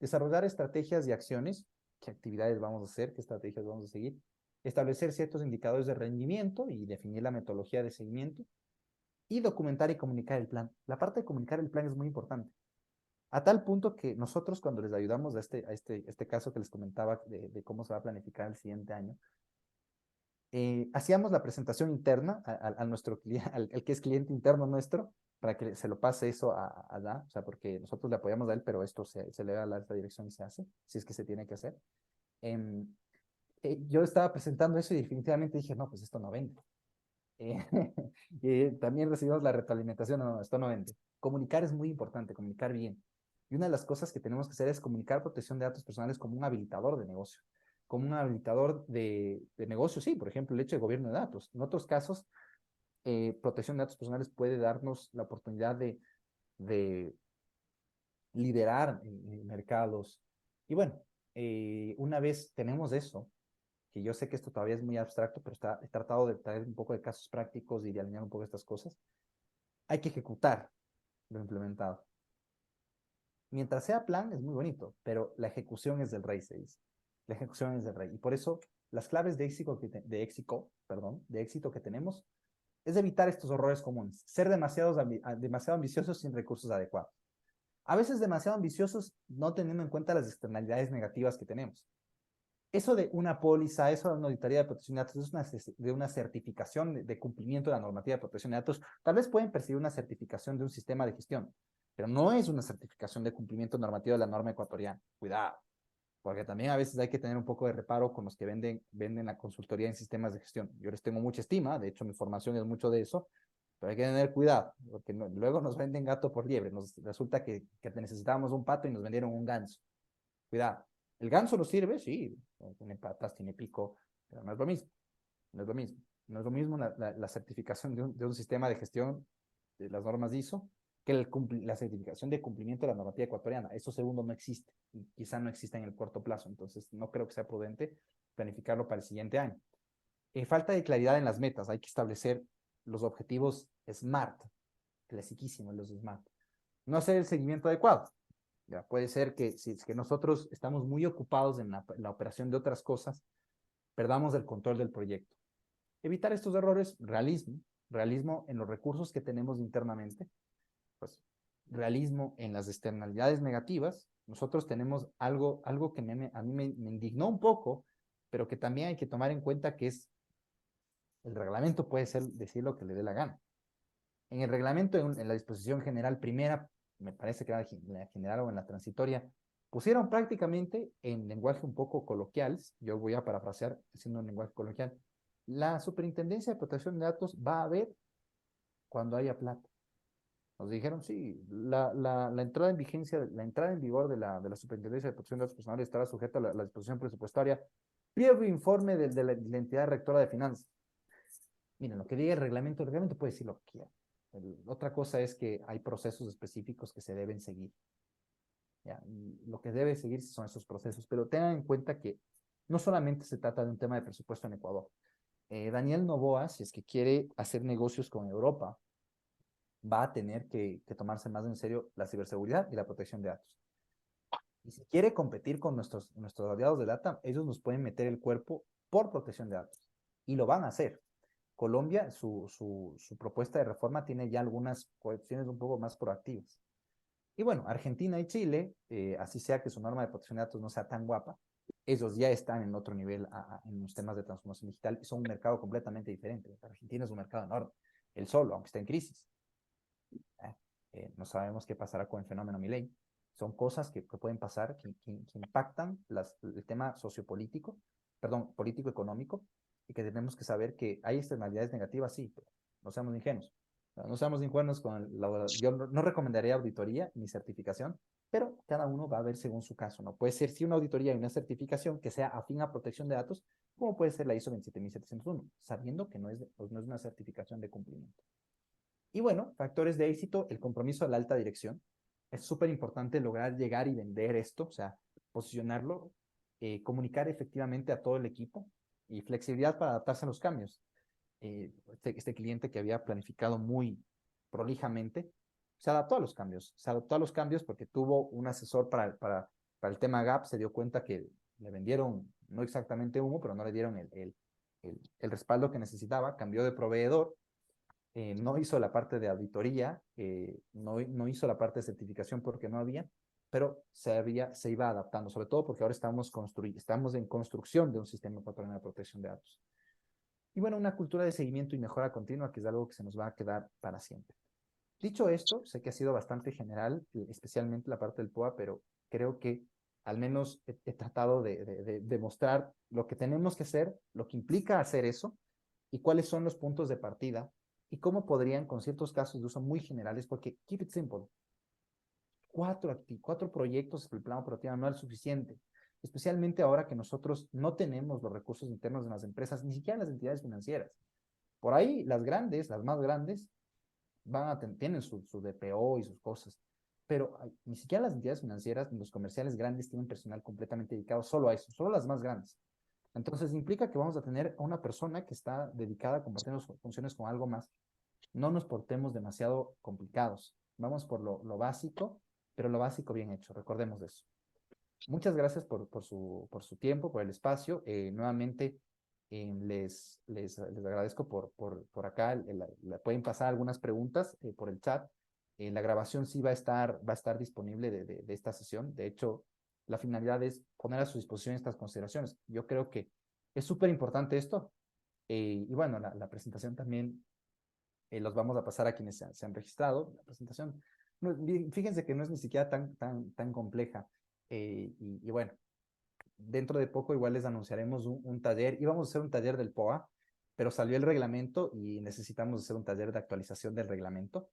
S1: Desarrollar estrategias y acciones, qué actividades vamos a hacer, qué estrategias vamos a seguir, establecer ciertos indicadores de rendimiento y definir la metodología de seguimiento, y documentar y comunicar el plan. La parte de comunicar el plan es muy importante, a tal punto que nosotros cuando les ayudamos a este caso que les comentaba de cómo se va a planificar el siguiente año, hacíamos la presentación interna a nuestro cliente, al que es cliente interno nuestro, para que se lo pase eso allá, o sea, porque nosotros le apoyamos a él, pero esto se le da a la alta dirección y se hace, si es que se tiene que hacer. Eh, yo estaba presentando eso y definitivamente dije, no, pues esto no vende. Eh, y también recibimos la retroalimentación, no, no, esto no vende. Comunicar es muy importante, comunicar bien. Y una de las cosas que tenemos que hacer es comunicar protección de datos personales como un habilitador de negocio, como un habilitador de negocio, sí, por ejemplo, el hecho de gobierno de datos. En otros casos, protección de datos personales puede darnos la oportunidad de liderar mercados. Y bueno, una vez tenemos eso, que yo sé que esto todavía es muy abstracto, pero he tratado de traer un poco de casos prácticos y de alinear un poco estas cosas, hay que ejecutar lo implementado. Mientras sea plan, es muy bonito, pero la ejecución es del rey, se dice. La ejecución es del rey. Y por eso las claves de éxito que tenemos es evitar estos errores comunes. Ser demasiado ambiciosos sin recursos adecuados. A veces demasiado ambiciosos no teniendo en cuenta las externalidades negativas que tenemos. Eso de una póliza, eso de una auditoría de protección de datos, de una certificación de cumplimiento de la normativa de protección de datos, tal vez pueden percibir una certificación de un sistema de gestión, pero no es una certificación de cumplimiento normativo de la norma ecuatoriana. Cuidado, porque también a veces hay que tener un poco de reparo con los que venden la consultoría en sistemas de gestión. Yo les tengo mucha estima, de hecho mi formación es mucho de eso, pero hay que tener cuidado, porque luego nos venden gato por liebre, nos resulta que necesitábamos un pato y nos vendieron un ganso. Cuidado, ¿el ganso nos sirve? Sí, tiene patas, tiene pico, pero no es lo mismo, no es lo mismo. No es lo mismo la certificación de un sistema de gestión de las normas ISO que la certificación de cumplimiento de la normativa ecuatoriana. Eso segundo no existe y quizá no exista en el corto plazo, entonces no creo que sea prudente planificarlo para el siguiente año. Falta de claridad en las metas, hay que establecer los objetivos SMART, clasiquísimos los SMART. No hacer el seguimiento adecuado. Ya, puede ser que si es que nosotros estamos muy ocupados en la operación de otras cosas, perdamos el control del proyecto. Evitar estos errores, realismo en los recursos que tenemos internamente, pues realismo en las externalidades negativas. Nosotros tenemos algo que a mí me indignó un poco, pero que también hay que tomar en cuenta que es el reglamento puede ser decir lo que le dé la gana. En el reglamento, en la disposición general primera, me parece que era en la general o en la transitoria, pusieron prácticamente en lenguaje un poco coloquial, yo voy a parafrasear haciendo un lenguaje coloquial, la Superintendencia de Protección de Datos va a ver cuando haya plata. Nos dijeron, sí, la entrada en vigencia, la entrada en vigor de la Superintendencia de Protección de Datos Personales estará sujeta a la disposición presupuestaria, previo informe de la entidad rectora de finanzas. Miren, lo que diga el reglamento puede decir lo que quiera. Otra cosa es que hay procesos específicos que se deben seguir. ¿Ya? Lo que debe seguirse son esos procesos, pero tengan en cuenta que no solamente se trata de un tema de presupuesto en Ecuador. Daniel Noboa, si es que quiere hacer negocios con Europa, va a tener que tomarse más en serio la ciberseguridad y la protección de datos. Y si quiere competir con nuestros aliados de LATAM, ellos nos pueden meter el cuerpo por protección de datos. Y lo van a hacer. Colombia, su propuesta de reforma tiene ya algunas cuestiones un poco más proactivas. Y bueno, Argentina y Chile, así sea que su norma de protección de datos no sea tan guapa, ellos ya están en otro nivel en los temas de transformación digital y son un mercado completamente diferente. Argentina es un mercado enorme, el solo, aunque está en crisis. No sabemos qué pasará con el fenómeno Milei. Son cosas que pueden pasar, que impactan el tema sociopolítico, perdón, político-económico, y que tenemos que saber que hay externalidades negativas, sí, pero no seamos ingenuos. No seamos ingenuos yo no recomendaría auditoría ni certificación, pero cada uno va a ver según su caso, ¿no? Puede ser sí una auditoría y una certificación que sea afín a protección de datos, como puede ser la ISO 27701, sabiendo que no es una certificación de cumplimiento. Y bueno, factores de éxito, el compromiso de la alta dirección. Es súper importante lograr llegar y vender esto, o sea, posicionarlo, comunicar efectivamente a todo el equipo y flexibilidad para adaptarse a los cambios. Este cliente que había planificado muy prolijamente, se adaptó a los cambios. Se adaptó a los cambios porque tuvo un asesor para el tema GAP, se dio cuenta que le vendieron no exactamente humo, pero no le dieron el respaldo que necesitaba, cambió de proveedor, no hizo la parte de auditoría, no hizo la parte de certificación porque no había, pero se iba adaptando, sobre todo porque ahora estamos en construcción de un sistema ecuatoriano de protección de datos. Y bueno, una cultura de seguimiento y mejora continua, que es algo que se nos va a quedar para siempre. Dicho esto, sé que ha sido bastante general, especialmente la parte del POA, pero creo que al menos he tratado de mostrar lo que tenemos que hacer, lo que implica hacer eso, y cuáles son los puntos de partida, y cómo podrían, con ciertos casos de uso muy generales, porque keep it simple, cuatro proyectos el plan operativo no es suficiente, especialmente ahora que nosotros no tenemos los recursos internos de las empresas, ni siquiera en las entidades financieras. Por ahí las grandes, las más grandes, tienen su DPO y sus cosas, pero ni siquiera las entidades financieras ni los comerciales grandes tienen personal completamente dedicado solo a eso, solo las más grandes. Entonces implica que vamos a tener a una persona que está dedicada a compartir sus funciones con algo más. No nos portemos demasiado complicados. Vamos por lo básico, pero lo básico bien hecho. Recordemos de eso. Muchas gracias por su tiempo, por el espacio. Nuevamente, les agradezco por acá. Pueden pasar algunas preguntas por el chat. La grabación sí va a estar disponible de esta sesión. De hecho, la finalidad es poner a su disposición estas consideraciones. Yo creo que es súper importante esto. Y bueno, la presentación también los vamos a pasar a quienes se han registrado. La presentación, fíjense que no es ni siquiera tan compleja. Y bueno, dentro de poco igual les anunciaremos un taller. Íbamos a hacer un taller del POA, pero salió el reglamento y necesitamos hacer un taller de actualización del reglamento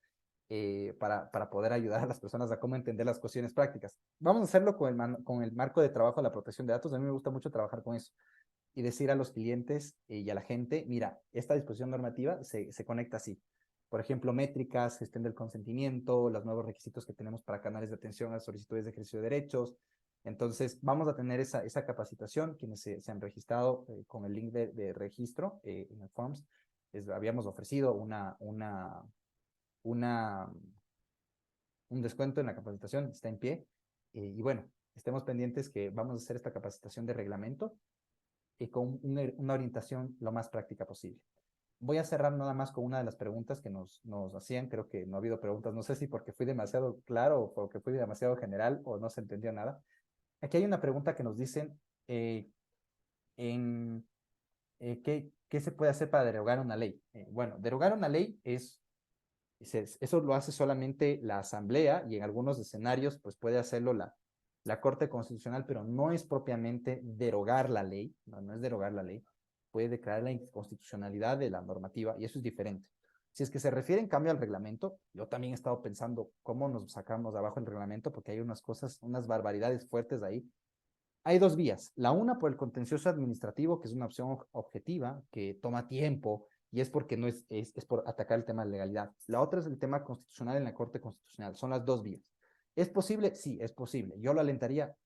S1: para poder ayudar a las personas a cómo entender las cuestiones prácticas. Vamos a hacerlo con el marco de trabajo de la protección de datos. A mí me gusta mucho trabajar con eso y decir a los clientes y a la gente, mira, esta disposición normativa se conecta así. Por ejemplo, métricas, gestión del consentimiento, los nuevos requisitos que tenemos para canales de atención a solicitudes de ejercicio de derechos. Entonces, vamos a tener esa capacitación. Quienes se han registrado con el link de registro en el Forms, habíamos ofrecido un descuento en la capacitación, está en pie. Y bueno, estemos pendientes que vamos a hacer esta capacitación de reglamento y con una orientación lo más práctica posible. Voy a cerrar nada más con una de las preguntas que nos hacían. Creo que no ha habido preguntas, no sé si porque fui demasiado claro o porque fui demasiado general o no se entendió nada. Aquí hay una pregunta que nos dicen ¿qué se puede hacer para derogar una ley? Bueno, derogar una ley eso lo hace solamente la Asamblea y en algunos escenarios pues puede hacerlo la Corte Constitucional, pero no es propiamente derogar la ley, no es derogar la ley, puede declarar la inconstitucionalidad de la normativa y eso es diferente. Si es que se refiere en cambio al reglamento, yo también he estado pensando cómo nos sacamos de abajo el reglamento porque hay unas cosas, unas barbaridades fuertes ahí. Hay dos vías. La una por el contencioso administrativo, que es una opción objetiva, que toma tiempo y es porque no es por atacar el tema de legalidad. La otra es el tema constitucional en la Corte Constitucional. Son las dos vías. ¿Es posible? Sí, es posible. Yo lo alentaría,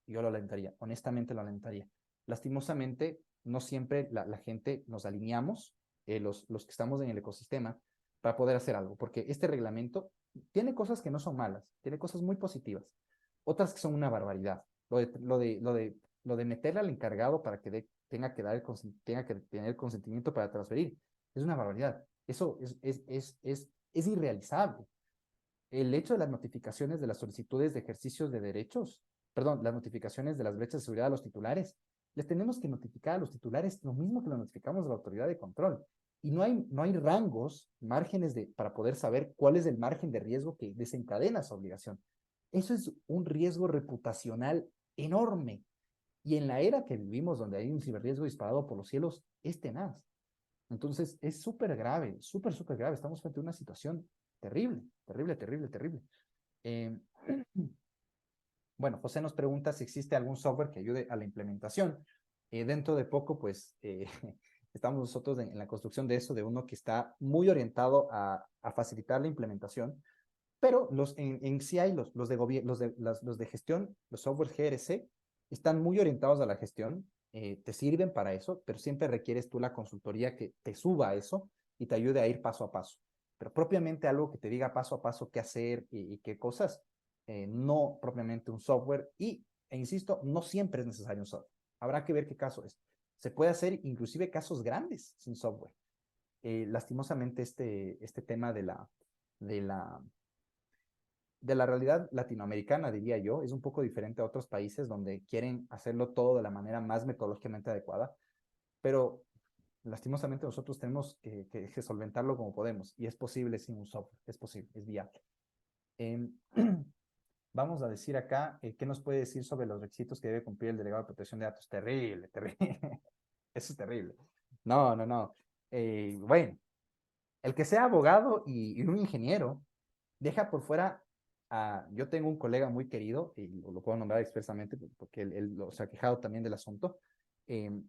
S1: honestamente lo alentaría. Lastimosamente, no siempre la gente nos alineamos, los que estamos en el ecosistema, para poder hacer algo, porque este reglamento tiene cosas que no son malas, tiene cosas muy positivas, otras que son una barbaridad. Lo de meterle al encargado para que tenga que tener consentimiento para transferir, es una barbaridad. Eso es irrealizable. El hecho de las notificaciones de las solicitudes de ejercicios de derechos, perdón, las notificaciones de las brechas de seguridad a los titulares, les tenemos que notificar a los titulares lo mismo que lo notificamos a la autoridad de control. Y no hay rangos, márgenes para poder saber cuál es el margen de riesgo que desencadena esa obligación. Eso es un riesgo reputacional enorme. Y en la era que vivimos, donde hay un ciberriesgo disparado por los cielos, es tenaz. Entonces, es súper grave, súper grave. Estamos frente a una situación terrible, terrible, terrible, terrible. Eh, bueno, José nos pregunta si existe algún software que ayude a la implementación. Dentro de poco, pues, estamos nosotros en la construcción de eso, de uno que está muy orientado a facilitar la implementación, pero en CI, los de gestión, los software GRC, están muy orientados a la gestión, te sirven para eso, pero siempre requieres tú la consultoría que te suba a eso y te ayude a ir paso a paso. Pero propiamente algo que te diga paso a paso qué hacer y qué cosas, no propiamente un software. Insisto, no siempre es necesario un software. Habrá que ver qué caso es. Se puede hacer inclusive casos grandes sin software. Lastimosamente este tema de la realidad latinoamericana, diría yo, es un poco diferente a otros países donde quieren hacerlo todo de la manera más metodológicamente adecuada, pero lastimosamente nosotros tenemos que solventarlo como podemos y es posible sin un software, es posible, es viable. Vamos a decir acá, ¿qué nos puede decir sobre los requisitos que debe cumplir el delegado de protección de datos? Terrible, terrible. Eso es terrible. No. Bueno, el que sea abogado y un ingeniero deja por fuera yo tengo un colega muy querido, y lo puedo nombrar expresamente porque él se ha quejado también del asunto, que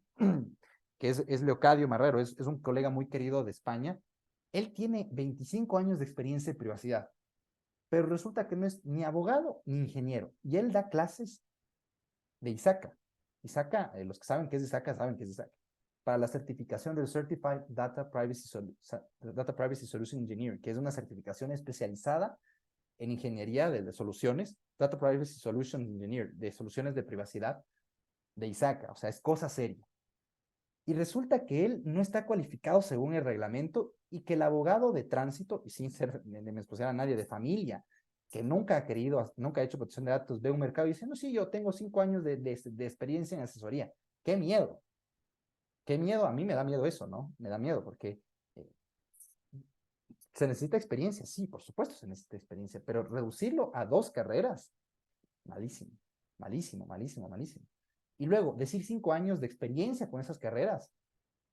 S1: es Leocadio Marrero, es un colega muy querido de España. Él tiene 25 años de experiencia en privacidad, pero resulta que no es ni abogado ni ingeniero, y él da clases de ISACA. ISACA, los que saben qué es ISACA, saben qué es ISACA. Para la certificación del Certified Data Privacy Solution Engineer, que es una certificación especializada en ingeniería de soluciones, Data Privacy Solution Engineer, de soluciones de privacidad de ISACA, o sea, es cosa seria. Y resulta que él no está cualificado según el reglamento y que el abogado de tránsito, y sin ser de menospreciar a nadie, de familia, que nunca ha hecho protección de datos, ve un mercado y dice, no, sí, yo tengo 5 años de experiencia en asesoría. ¡Qué miedo! ¡Qué miedo! A mí me da miedo eso, ¿no? Me da miedo porque se necesita experiencia, sí, por supuesto se necesita experiencia, pero reducirlo a 2 carreras, malísimo, malísimo, malísimo, malísimo. Y luego, decir 5 años de experiencia con esas carreras,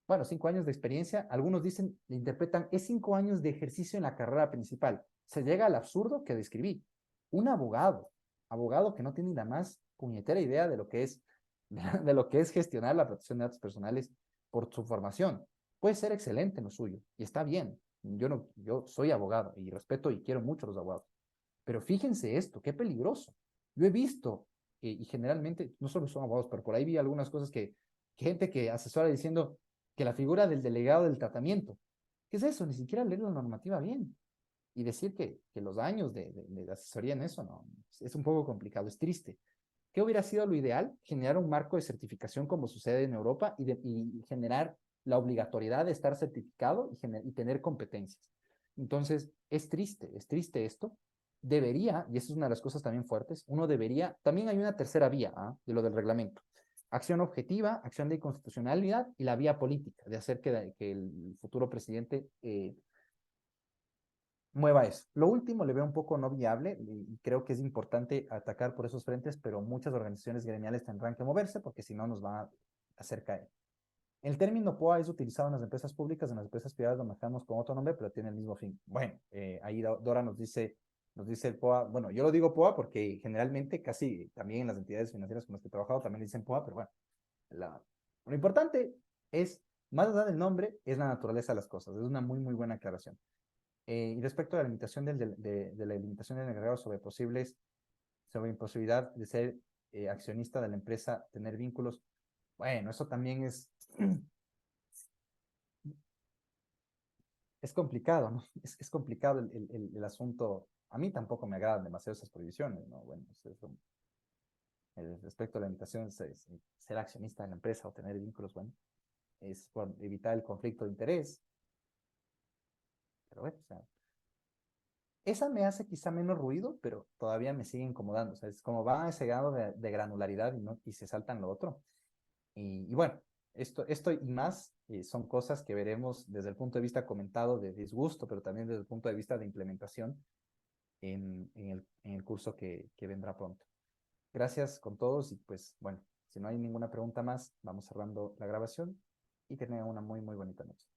S1: bueno, 5 años de experiencia, algunos dicen, interpretan, es 5 años de ejercicio en la carrera principal. Se llega al absurdo que describí. Un abogado que no tiene ni la más puñetera idea de lo que es, de lo que es gestionar la protección de datos personales por su formación. Puede ser excelente en lo suyo y está bien. Yo soy abogado y respeto y quiero mucho a los abogados. Pero fíjense esto, qué peligroso. Yo he visto, y generalmente, no solo son abogados, pero por ahí vi algunas cosas que gente que asesora diciendo que la figura del delegado del tratamiento, ¿qué es eso? Ni siquiera leer la normativa bien. Y decir que los años de asesoría en eso, no, es un poco complicado, es triste. ¿Qué hubiera sido lo ideal? Generar un marco de certificación como sucede en Europa y generar la obligatoriedad de estar certificado y tener competencias. Entonces, es triste esto. Debería, y esa es una de las cosas también fuertes, uno debería, también hay una tercera vía de lo del reglamento. Acción objetiva, acción de inconstitucionalidad y la vía política, de hacer que el futuro presidente mueva eso. Lo último le veo un poco no viable y creo que es importante atacar por esos frentes, pero muchas organizaciones gremiales tendrán que moverse porque si no nos va a hacer caer. El término POA es utilizado en las empresas públicas, en las empresas privadas lo manejamos con otro nombre, pero tiene el mismo fin. Bueno, ahí Dora nos dice el POA, bueno, yo lo digo POA porque generalmente casi también en las entidades financieras con las que he trabajado también dicen POA, pero bueno, lo importante es, más allá del nombre, es la naturaleza de las cosas. Es una muy, muy buena aclaración. Y respecto a la limitación de la limitación del encargado sobre imposibilidad de ser accionista de la empresa, tener vínculos, bueno, eso también es complicado, ¿no? Es complicado el asunto. A mí tampoco me agradan demasiado esas prohibiciones, ¿no? Bueno, respecto a la limitación de ser accionista de la empresa o tener vínculos, bueno, es por evitar el conflicto de interés. Pero bueno, o sea, esa me hace quizá menos ruido, pero todavía me sigue incomodando. O sea, es como va a ese grado de granularidad y se saltan lo otro. Y bueno, esto y más son cosas que veremos desde el punto de vista comentado de disgusto, pero también desde el punto de vista de implementación en el curso que vendrá pronto. Gracias con todos y pues bueno, si no hay ninguna pregunta más, vamos cerrando la grabación y que tengan una muy, muy bonita noche.